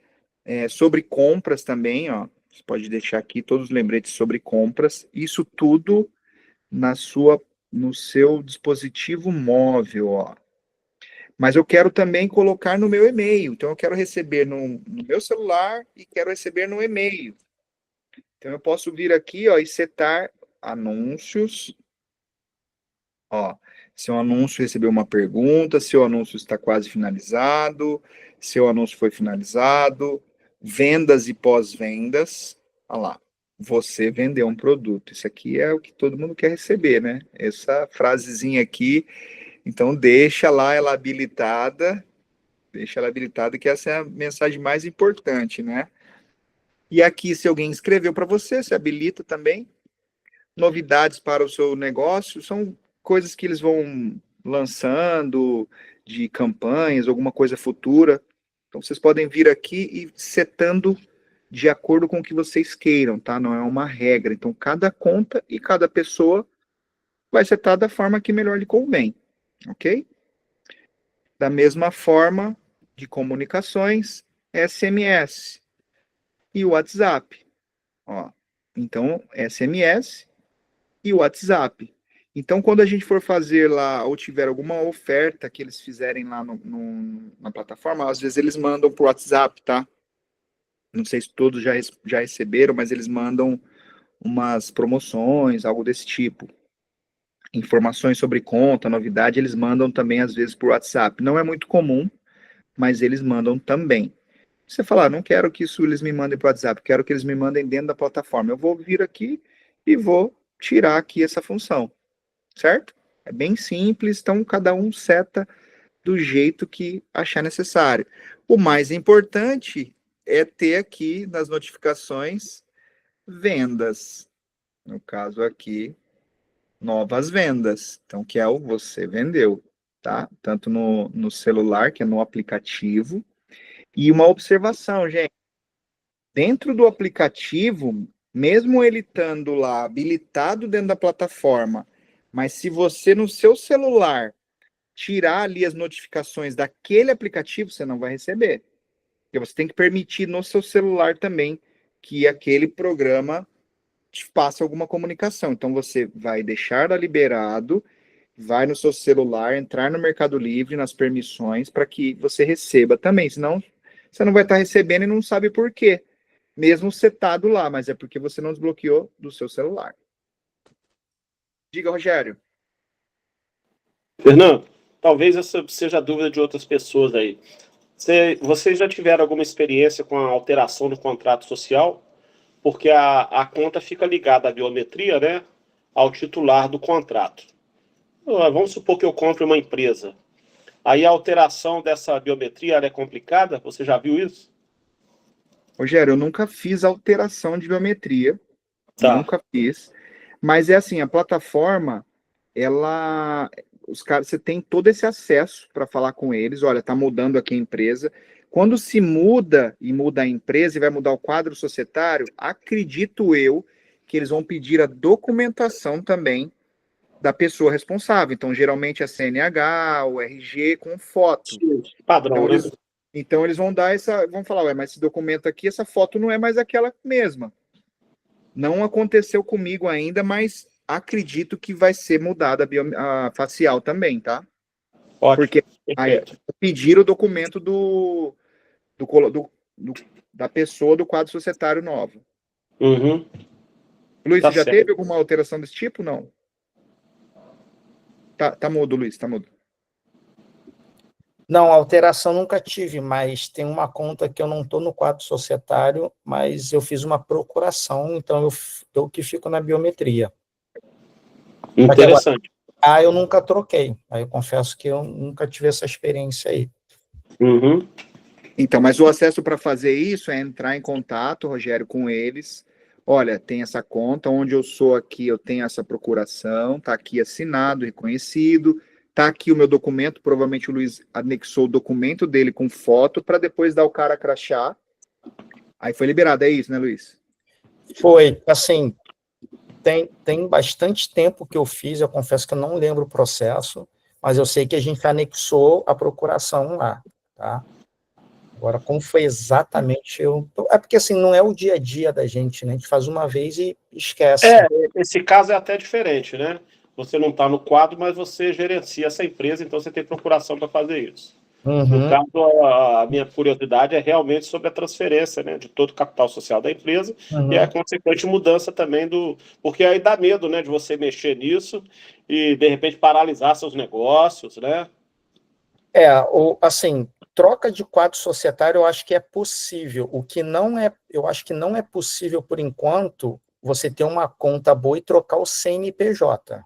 sobre compras também, ó. Você pode deixar aqui todos os lembretes sobre compras. Isso tudo no seu dispositivo móvel, ó. Mas eu quero também colocar no meu e-mail. Então, eu quero receber no meu celular e quero receber no e-mail. Então, eu posso vir aqui, ó, e setar anúncios. Ó, se o anúncio recebeu uma pergunta, se o anúncio está quase finalizado, se o anúncio foi finalizado, vendas e pós-vendas. Olha lá, você vendeu um produto. Isso aqui é o que todo mundo quer receber, né? Essa frasezinha aqui. Então, deixa ela habilitada, que essa é a mensagem mais importante, né? E aqui, se alguém escreveu para você, se habilita também. Novidades para o seu negócio, são coisas que eles vão lançando, de campanhas, alguma coisa futura. Então, vocês podem vir aqui e setando de acordo com o que vocês queiram, tá? Não é uma regra. Então, cada conta e cada pessoa vai setar da forma que melhor lhe convém, ok? Da mesma forma, de comunicações, SMS e WhatsApp. Ó, então, SMS e WhatsApp. Então, quando a gente for fazer lá, ou tiver alguma oferta que eles fizerem lá na plataforma, às vezes eles mandam por WhatsApp, tá? Não sei se todos já receberam, mas eles mandam umas promoções, algo desse tipo. Informações sobre conta, novidade, eles mandam também às vezes por WhatsApp. Não é muito comum, mas eles mandam também. Você fala, não quero que isso eles me mandem por WhatsApp, quero que eles me mandem dentro da plataforma. Eu vou vir aqui e vou tirar aqui essa função, certo? É bem simples, então cada um seta do jeito que achar necessário. O mais importante é ter aqui nas notificações vendas. No caso aqui, novas vendas. Então, que é o você vendeu, tá? Tanto no celular, que é no aplicativo. E uma observação, gente. Dentro do aplicativo, mesmo ele estando lá habilitado dentro da plataforma, mas se você no seu celular tirar ali as notificações daquele aplicativo, você não vai receber. Porque você tem que permitir no seu celular também que aquele programa te passe alguma comunicação. Então você vai deixar liberado, vai no seu celular, entrar no Mercado Livre, nas permissões, para que você receba também. Senão você não vai estar recebendo e não sabe por quê. Mesmo setado lá, mas é porque você não desbloqueou do seu celular. Diga, Rogério. Fernando, talvez essa seja a dúvida de outras pessoas aí. Vocês já tiveram alguma experiência com a alteração do contrato social? Porque a conta fica ligada à biometria, né, ao titular do contrato. Vamos supor que eu compre uma empresa. Aí a alteração dessa biometria ela é complicada? Você já viu isso? Rogério, eu nunca fiz alteração de biometria. Tá. Nunca fiz. Mas é assim, a plataforma, os caras, você tem todo esse acesso para falar com eles. Olha, tá mudando aqui a empresa. Quando se muda e muda a empresa e vai mudar o quadro societário, acredito eu que eles vão pedir a documentação também da pessoa responsável. Então, geralmente a CNH, o RG com foto. Padrão, Então, né? então eles vão dar vão falar, ué, mas esse documento aqui, essa foto não é mais aquela mesma. Não aconteceu comigo ainda, mas acredito que vai ser mudada a facial também, tá? Ótimo. Porque Perfeito. pediram o documento da pessoa do quadro societário novo. Uhum. Luiz, Tá você já certo. teve alguma alteração desse tipo? Não. Tá mudo, Luiz, tá mudo. Não, alteração nunca tive, mas tem uma conta que eu não estou no quadro societário, mas eu fiz uma procuração, então eu que fico na biometria. Interessante. Eu nunca troquei. Aí eu confesso que eu nunca tive essa experiência aí. Uhum. Então, mas o acesso para fazer isso é entrar em contato, Rogério, com eles. Olha, tem essa conta, onde eu sou aqui, eu tenho essa procuração, tá aqui assinado, reconhecido, tá aqui o meu documento, provavelmente o Luiz anexou o documento dele com foto para depois dar o cara crachá. Aí foi liberado, é isso, né, Luiz? Foi, assim, tem bastante tempo que eu fiz, eu confesso que eu não lembro o processo, mas eu sei que a gente anexou a procuração lá, tá? Agora, como foi exatamente, é porque, assim, não é o dia a dia da gente, né? A gente faz uma vez e esquece. Esse caso é até diferente, né? Você não está no quadro, mas você gerencia essa empresa, então você tem procuração para fazer isso. No caso, a minha curiosidade é realmente sobre a transferência, né, de todo o capital social da empresa e a consequente mudança também Porque aí dá medo, né, de você mexer nisso e, de repente, paralisar seus negócios, né? Assim, troca de quadro societário eu acho que é possível. O que não é, eu acho que não é possível, por enquanto, você ter uma conta boa e trocar o CNPJ.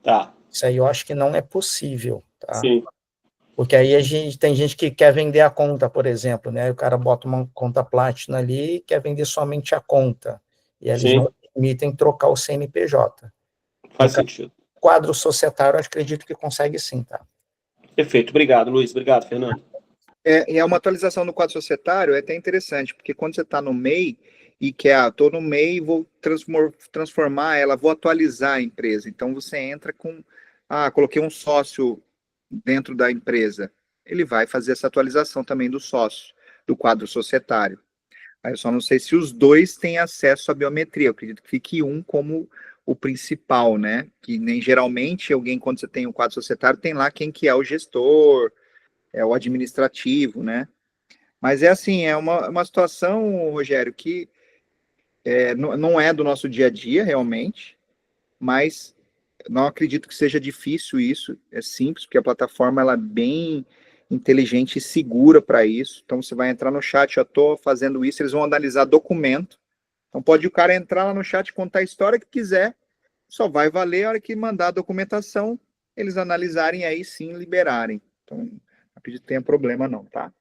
Tá. Isso aí eu acho que não é possível, tá? Sim. Porque aí tem gente que quer vender a conta, por exemplo, né? O cara bota uma conta Platinum ali e quer vender somente a conta. E eles Sim. não permitem trocar o CNPJ. Faz sentido. Quadro societário, eu acredito que consegue sim, tá? Perfeito. Obrigado, Luiz. Obrigado, Fernando. É uma atualização do quadro societário, é até interessante, porque quando você está no MEI e quer, estou no MEI, vou transformar ela, vou atualizar a empresa. Então você entra com, coloquei um sócio dentro da empresa. Ele vai fazer essa atualização também do sócio, do quadro societário. Aí eu só não sei se os dois têm acesso à biometria. Eu acredito que fique um como o principal, né? Que nem geralmente alguém, quando você tem um quadro societário, tem lá quem que é o gestor, é o administrativo, né? Mas é assim, é uma situação, Rogério, que não é do nosso dia a dia, realmente, mas não acredito que seja difícil isso, é simples, porque a plataforma ela é bem inteligente e segura para isso. Então você vai entrar no chat, eu estou fazendo isso, eles vão analisar documento. Então pode o cara entrar lá no chat, contar a história que quiser, só vai valer a hora que mandar a documentação, eles analisarem aí sim liberarem. Então, não acredito que tenha problema não, tá?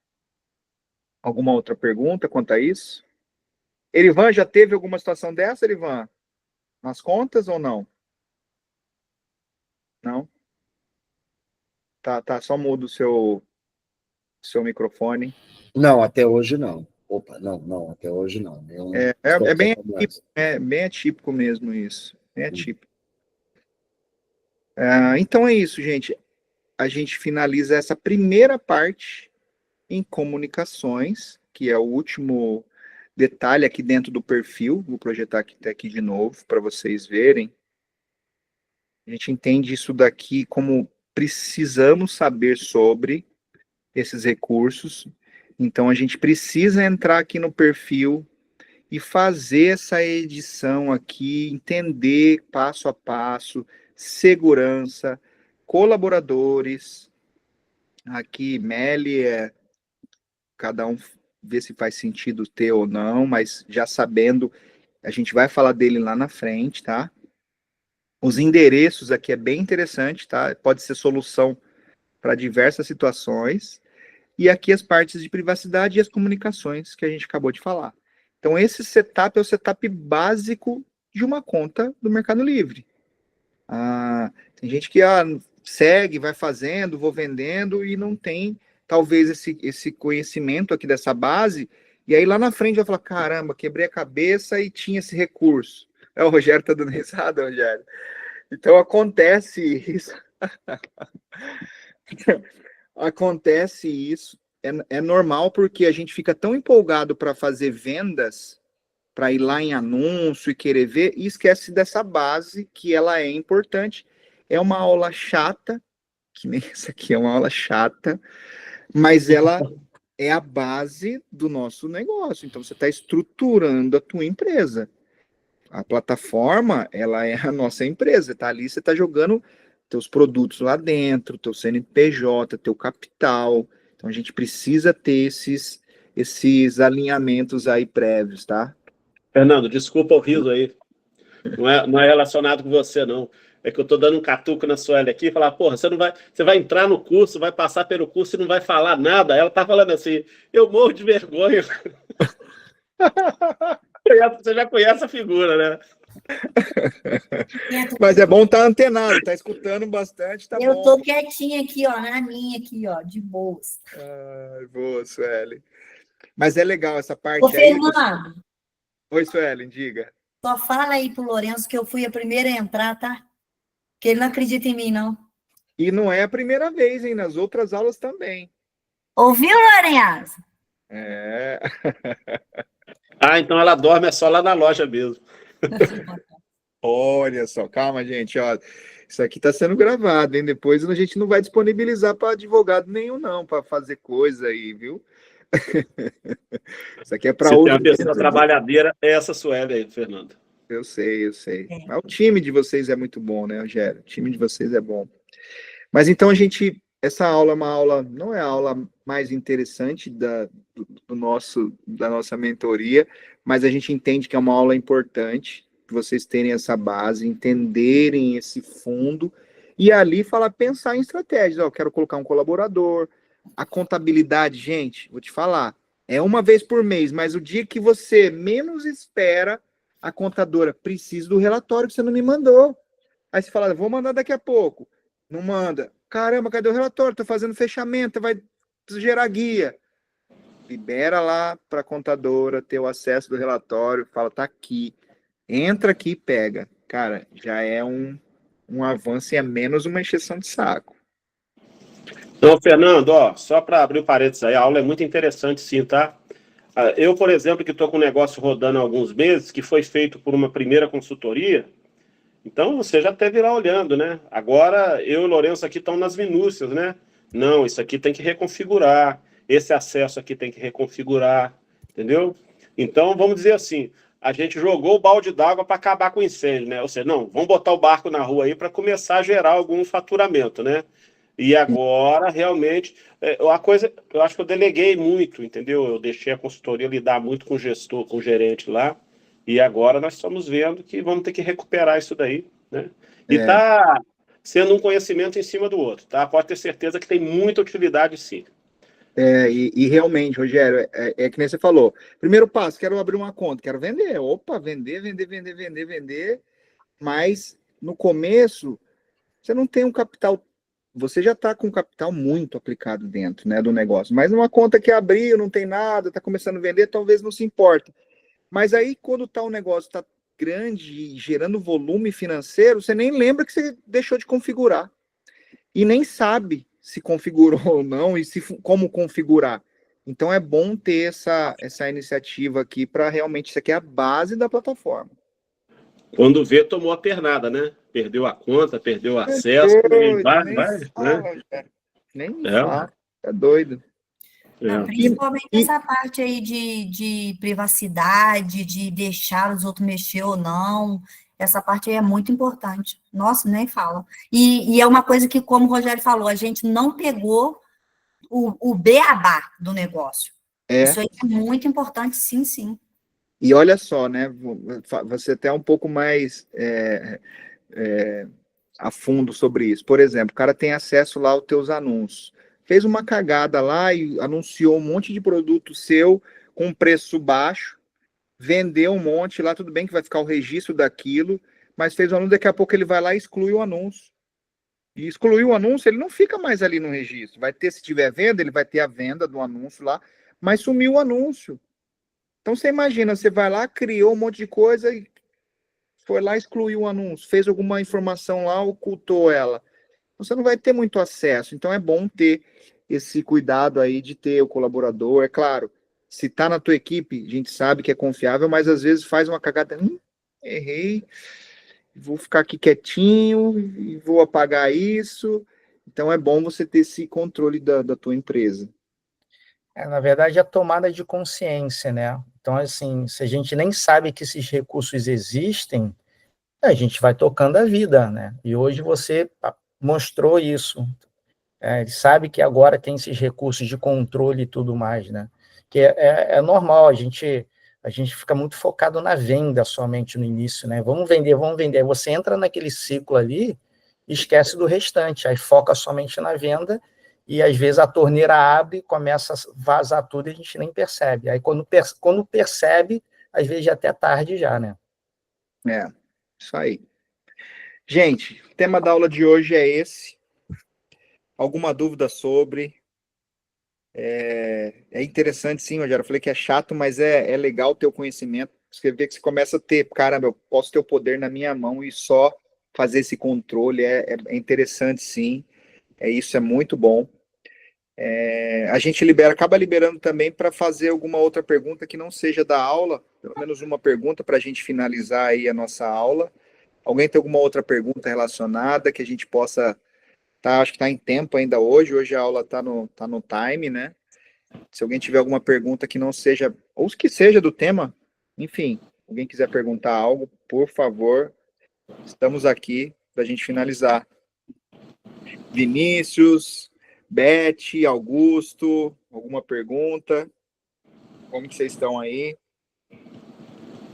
Alguma outra pergunta quanto a isso? Erivan, já teve alguma situação dessa, Erivan? Nas contas ou não? Não? Tá, só muda o seu microfone. Não, até hoje não. Opa, não, até hoje não. É bem atípico, bem atípico mesmo isso. Bem atípico. Então é isso, gente. A gente finaliza essa primeira parte em comunicações, que é o último detalhe aqui dentro do perfil. Vou projetar aqui de novo para vocês verem. A gente entende isso daqui como precisamos saber sobre esses recursos. Então a gente precisa entrar aqui no perfil e fazer essa edição aqui, entender passo a passo, segurança, colaboradores. Aqui, Meli, cada um vê se faz sentido ter ou não, mas já sabendo, a gente vai falar dele lá na frente, tá? Os endereços aqui é bem interessante, tá? Pode ser solução para diversas situações. E aqui as partes de privacidade e as comunicações que a gente acabou de falar. Então, esse setup é o setup básico de uma conta do Mercado Livre. Tem gente que segue, vai fazendo, vou vendendo e não tem, talvez, esse conhecimento aqui dessa base. E aí, lá na frente, vai falar, caramba, quebrei a cabeça e tinha esse recurso. O Rogério está dando risada, Rogério. Então, acontece isso. Acontece isso, é normal porque a gente fica tão empolgado para fazer vendas, para ir lá em anúncio e querer ver, e esquece dessa base que ela é importante. É uma aula chata, que nem essa aqui é uma aula chata, mas ela é a base do nosso negócio. Então você está estruturando a tua empresa. A plataforma, ela é a nossa empresa, tá ali, você está jogando teus produtos lá dentro, teu CNPJ, teu capital. Então a gente precisa ter esses alinhamentos aí prévios, tá? Fernando, desculpa o riso aí. Não é relacionado com você, não. É que eu tô dando um catuco na Sueli aqui e falar, porra, você vai entrar no curso, vai passar pelo curso e não vai falar nada. Ela tá falando assim, eu morro de vergonha. Você já conhece a figura, né? Mas é bom estar antenado, tá escutando bastante, tá bom. Eu tô quietinha aqui, ó, na minha aqui, ó, de boas. Boa, Sueli. Mas é legal essa parte Ô, aí. Fernando. Oi, Sueli, diga. Só fala aí pro Lourenço que eu fui a primeira a entrar, tá? Que ele não acredita em mim, não. E não é a primeira vez, hein? Nas outras aulas também. Ouviu, Lourenço? Então ela dorme só lá na loja mesmo. Olha só, calma, gente, ó. Isso aqui está sendo gravado, hein? Depois a gente não vai disponibilizar para advogado nenhum, não, para fazer coisa aí, viu? Isso aqui é para outro. Se tem uma pessoa trabalhadeira, é essa Sueli aí, Fernando. Eu sei. Mas o time de vocês é muito bom, né, Rogério? O time de vocês é bom. Mas então essa aula é uma aula, não é a aula mais interessante da nossa mentoria, mas a gente entende que é uma aula importante, que vocês terem essa base, entenderem esse fundo, e ali pensar em estratégias. Eu quero colocar um colaborador, a contabilidade, gente, vou te falar, é uma vez por mês, mas o dia que você menos espera, a contadora precisa do relatório que você não me mandou. Aí você fala, vou mandar daqui a pouco. Não manda. Caramba, cadê o relatório? Tô fazendo fechamento, vai gerar guia. Libera lá para a contadora ter o acesso do relatório, fala, tá aqui. Entra aqui e pega. Cara, já é um avanço e é menos uma encheção de saco. Então, Fernando, só para abrir o parênteses aí, a aula é muito interessante sim, tá? Eu, por exemplo, que estou com um negócio rodando há alguns meses, que foi feito por uma primeira consultoria, então você já deve ir lá olhando, né? Agora, eu e o Lourenço aqui estão nas minúcias, né? Não, isso aqui tem que reconfigurar, esse acesso aqui tem que reconfigurar, entendeu? Então, vamos dizer assim, a gente jogou o balde d'água para acabar com o incêndio, né? Ou seja, não, vamos botar o barco na rua aí para começar a gerar algum faturamento, né? E agora, realmente, a coisa, eu acho que eu deleguei muito, entendeu? Eu deixei a consultoria lidar muito com o gestor, com o gerente lá, e agora nós estamos vendo que vamos ter que recuperar isso daí, né? E tá sendo um conhecimento em cima do outro, tá? Pode ter certeza que tem muita utilidade, sim. E realmente, Rogério, que nem você falou. Primeiro passo, quero abrir uma conta, quero vender. Opa, vender. Mas no começo, você não tem um capital, você já está com um capital muito aplicado dentro, né, do negócio. Mas numa conta que abriu, não tem nada, está começando a vender, talvez não se importa. Mas aí, quando o negócio está grande e gerando volume financeiro, você nem lembra que você deixou de configurar. E nem sabe se configurou ou não e como configurar. Então é bom ter essa iniciativa aqui para realmente, isso aqui é a base da plataforma. Quando vê, tomou a pernada, né? Perdeu a conta, perdeu o acesso, e vai, né? Nem me fala, é doido. Não, principalmente essa parte aí de privacidade, de deixar os outros mexer ou não, essa parte aí é muito importante. Nossa, nem fala. E é uma coisa que, como o Rogério falou, a gente não pegou o beabá do negócio. Isso aí é muito importante, sim. E olha só, né? Você até um pouco mais a fundo sobre isso. Por exemplo, o cara tem acesso lá aos teus anúncios. Fez uma cagada lá e anunciou um monte de produto seu com preço baixo, vendeu um monte lá, tudo bem que vai ficar o registro daquilo, mas fez o anúncio, daqui a pouco ele vai lá e exclui o anúncio. E excluiu o anúncio, ele não fica mais ali no registro. Vai ter, se tiver venda, ele vai ter a venda do anúncio lá, mas sumiu o anúncio. Então você imagina, você vai lá, criou um monte de coisa e foi lá, excluiu o anúncio, fez alguma informação lá, ocultou ela. Você não vai ter muito acesso, então é bom ter esse cuidado aí de ter o colaborador. É claro, se está na tua equipe, a gente sabe que é confiável, mas às vezes faz uma cagada, errei, vou ficar aqui quietinho e vou apagar isso. Então é bom você ter esse controle da tua empresa. Na verdade, a tomada de consciência, né? Então, assim, se a gente nem sabe que esses recursos existem, a gente vai tocando a vida, né? E hoje você mostrou isso. Ele sabe que agora tem esses recursos de controle e tudo mais, né? Que é normal, a gente fica muito focado na venda somente no início, né? Vamos vender. Aí você entra naquele ciclo ali e esquece do restante, aí foca somente na venda e às vezes a torneira abre, começa a vazar tudo e a gente nem percebe. Aí quando percebe, às vezes já até tarde já, né? Isso aí. Gente, o tema da aula de hoje é esse. Alguma dúvida sobre? É interessante, sim, Rogério. Eu falei que é chato, mas é legal ter o conhecimento. Você vê que você começa a ter, caramba, eu posso ter o poder na minha mão e só fazer esse controle. É interessante, sim. Isso é muito bom. A gente acaba liberando também para fazer alguma outra pergunta que não seja da aula, pelo menos uma pergunta para a gente finalizar aí a nossa aula. Alguém tem alguma outra pergunta relacionada que a gente possa... acho que está em tempo ainda hoje a aula está no time, né? Se alguém tiver alguma pergunta que não seja, ou que seja do tema, enfim, alguém quiser perguntar algo, por favor, estamos aqui para a gente finalizar. Vinícius, Beth, Augusto, alguma pergunta? Como que vocês estão aí?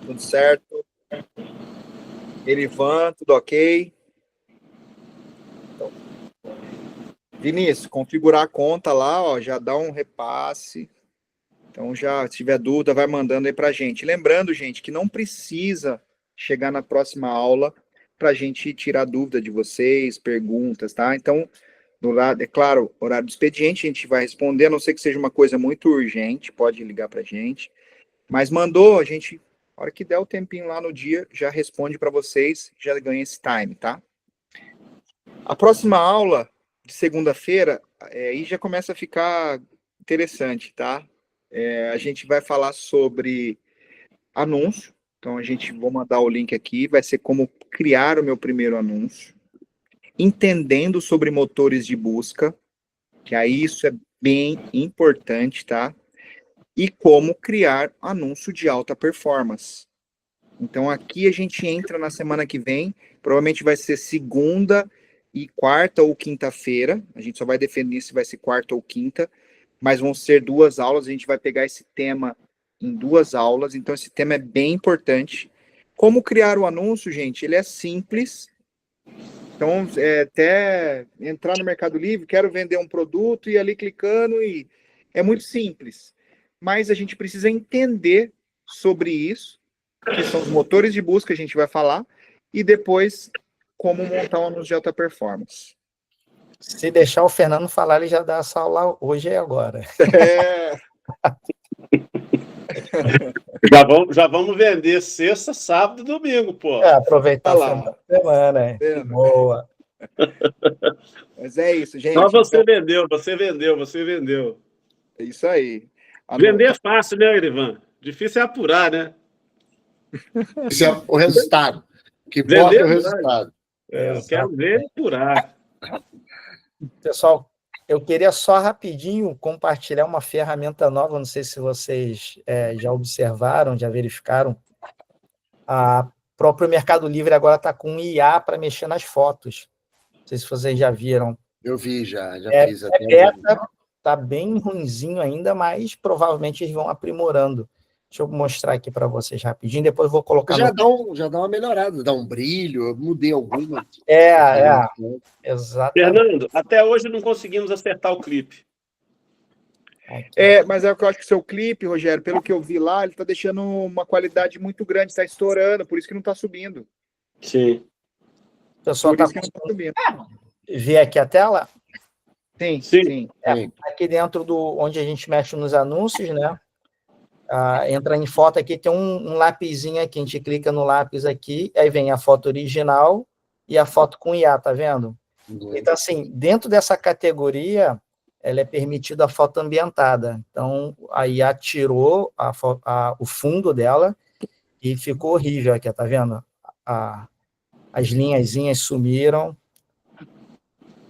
Tudo certo? Elivan, tudo ok? Então, Vinícius, configurar a conta lá, ó, já dá um repasse. Então, já, se tiver dúvida, vai mandando aí pra gente. Lembrando, gente, que não precisa chegar na próxima aula para a gente tirar dúvida de vocês, perguntas, tá? Então, do lado, é claro, horário do expediente, a gente vai responder, a não ser que seja uma coisa muito urgente, pode ligar pra gente. Mas mandou, a gente, a hora que der o tempinho lá no dia, já responde para vocês, já ganha esse time, tá? A próxima aula, de segunda-feira, aí já começa a ficar interessante, tá? A gente vai falar sobre anúncio. Então, vou mandar o link aqui, vai ser como criar o meu primeiro anúncio. Entendendo sobre motores de busca, que aí isso é bem importante, tá? E como criar anúncio de alta performance. Então, aqui a gente entra na semana que vem, provavelmente vai ser segunda e quarta ou quinta-feira, a gente só vai definir se vai ser quarta ou quinta, mas vão ser 2 aulas, a gente vai pegar esse tema em 2 aulas, então esse tema é bem importante. Como criar o anúncio, gente? Ele é simples, Então, até entrar no Mercado Livre, quero vender um produto e ali clicando, e é muito simples. Mas a gente precisa entender sobre isso, que são os motores de busca, a gente vai falar, e depois como montar um anúncio de alta performance. Se deixar o Fernando falar, ele já dá essa aula hoje e agora. Já vamos vender sexta, sábado e domingo, pô. Aproveitar Olha o lá. final de semana, Vendo? Boa. Mas é isso, gente. Só você Então, você vendeu. é isso aí. Vender é fácil, né, Erivan? Difícil é apurar, né? Isso é o resultado. O que Vender importa é o vai. resultado. Eu quero ver e apurar. Pessoal, eu queria só rapidinho compartilhar uma ferramenta nova, não sei se vocês já observaram, já verificaram. A próprio Mercado Livre agora está com IA para mexer nas fotos. Não sei se vocês já viram. Eu vi, já fiz até. Beta, está bem ruinzinho ainda, mas provavelmente eles vão aprimorando. Deixa eu mostrar aqui para vocês rapidinho, depois eu vou colocar já dá uma melhorada, dá um brilho, eu mudei alguma. Exatamente. Fernando, até hoje não conseguimos acertar o clipe. Mas é o que eu acho que o seu clipe, Rogério, pelo que eu vi lá, ele está deixando uma qualidade muito grande, está estourando, por isso que não está subindo. Sim. O pessoal por está isso que não está subindo. Ver aqui a tela? Sim. Aqui dentro onde a gente mexe nos anúncios, né? Entra em foto aqui, tem um lapisinho aqui, a gente clica no lápis aqui, aí vem a foto original e a foto com IA, tá vendo? Então, assim, dentro dessa categoria, ela é permitida a foto ambientada. Então, a IA tirou o fundo dela e ficou horrível aqui, tá vendo? As linhazinhas sumiram.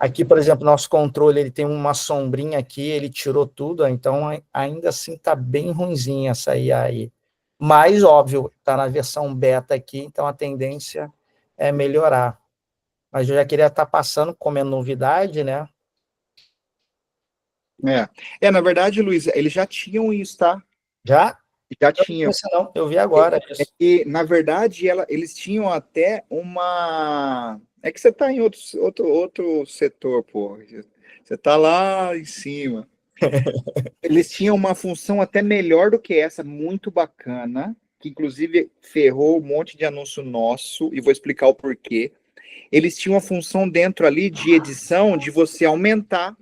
Aqui, por exemplo, nosso controle, ele tem uma sombrinha aqui, ele tirou tudo, então ainda assim está bem ruimzinha essa IA aí. Mas, óbvio, está na versão beta aqui, então a tendência é melhorar. Mas eu já queria estar passando como é novidade, né? Na verdade, Luiz, eles já tinham isso, tá? Já? Já tinham. Não, eu vi agora. E, na verdade, eles tinham até uma... É que você está em outro setor, pô. Você está lá em cima. Eles tinham uma função até melhor do que essa, muito bacana, que inclusive ferrou um monte de anúncio nosso, e vou explicar o porquê. Eles tinham uma função dentro ali de edição, de você aumentar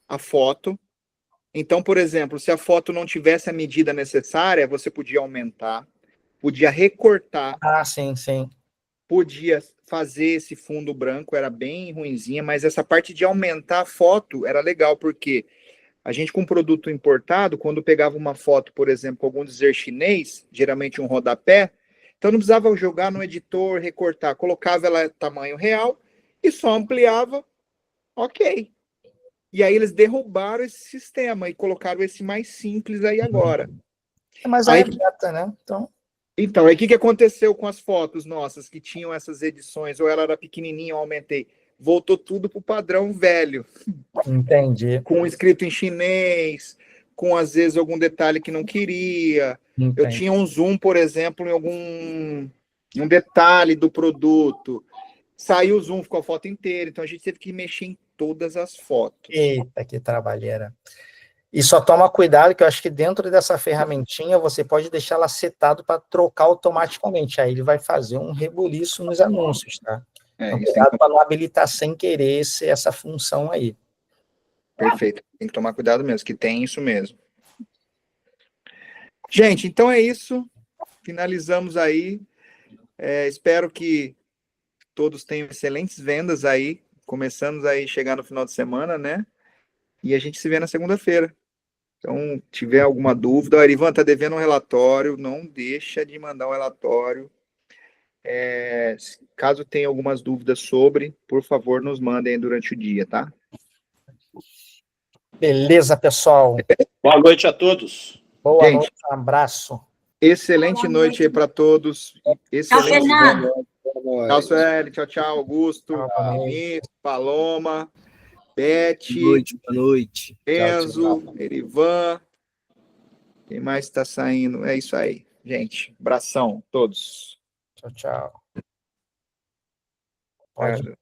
a foto. Então, por exemplo, se a foto não tivesse a medida necessária, você podia aumentar, podia recortar. Sim. Podia fazer esse fundo branco, era bem ruinzinha, mas essa parte de aumentar a foto era legal, porque a gente com produto importado, quando pegava uma foto, por exemplo, com algum dizer chinês, geralmente um rodapé, então não precisava jogar no editor, recortar, colocava ela tamanho real e só ampliava, ok. E aí eles derrubaram esse sistema e colocaram esse mais simples aí agora. Mas aí é beta, né? Então, aí o que aconteceu com as fotos nossas que tinham essas edições? Ou ela era pequenininha, eu aumentei. Voltou tudo para o padrão velho. Entendi. Com escrito em chinês, com às vezes algum detalhe que não queria. Entendi. Eu tinha um zoom, por exemplo, em um detalhe do produto. Saiu o zoom, ficou a foto inteira. Então a gente teve que mexer em todas as fotos. Eita, que trabalheira. E só toma cuidado, que eu acho que dentro dessa ferramentinha você pode deixar ela setado para trocar automaticamente. Aí ele vai fazer um rebuliço nos anúncios, tá? Então, cuidado para não habilitar sem querer essa função aí. Perfeito. Tem que tomar cuidado mesmo, que tem isso mesmo. Gente, então é isso. Finalizamos aí. Espero que todos tenham excelentes vendas aí. Começamos aí a chegar no final de semana, né? E a gente se vê na segunda-feira. Então, tiver alguma dúvida, o Erivan está devendo um relatório, não deixa de mandar um relatório. Caso tenha algumas dúvidas sobre, por favor, nos mandem durante o dia, tá? Beleza, pessoal. Boa noite a todos. Boa noite, um abraço. Excelente noite aí para todos. Excelente Fernando. Tchau, Sueli. Tchau, Augusto. Vinícius, Paloma, Beth. Boa noite. Enzo, Erivan. Quem mais está saindo? É isso aí, gente. Abração, todos. Tchau. Pode.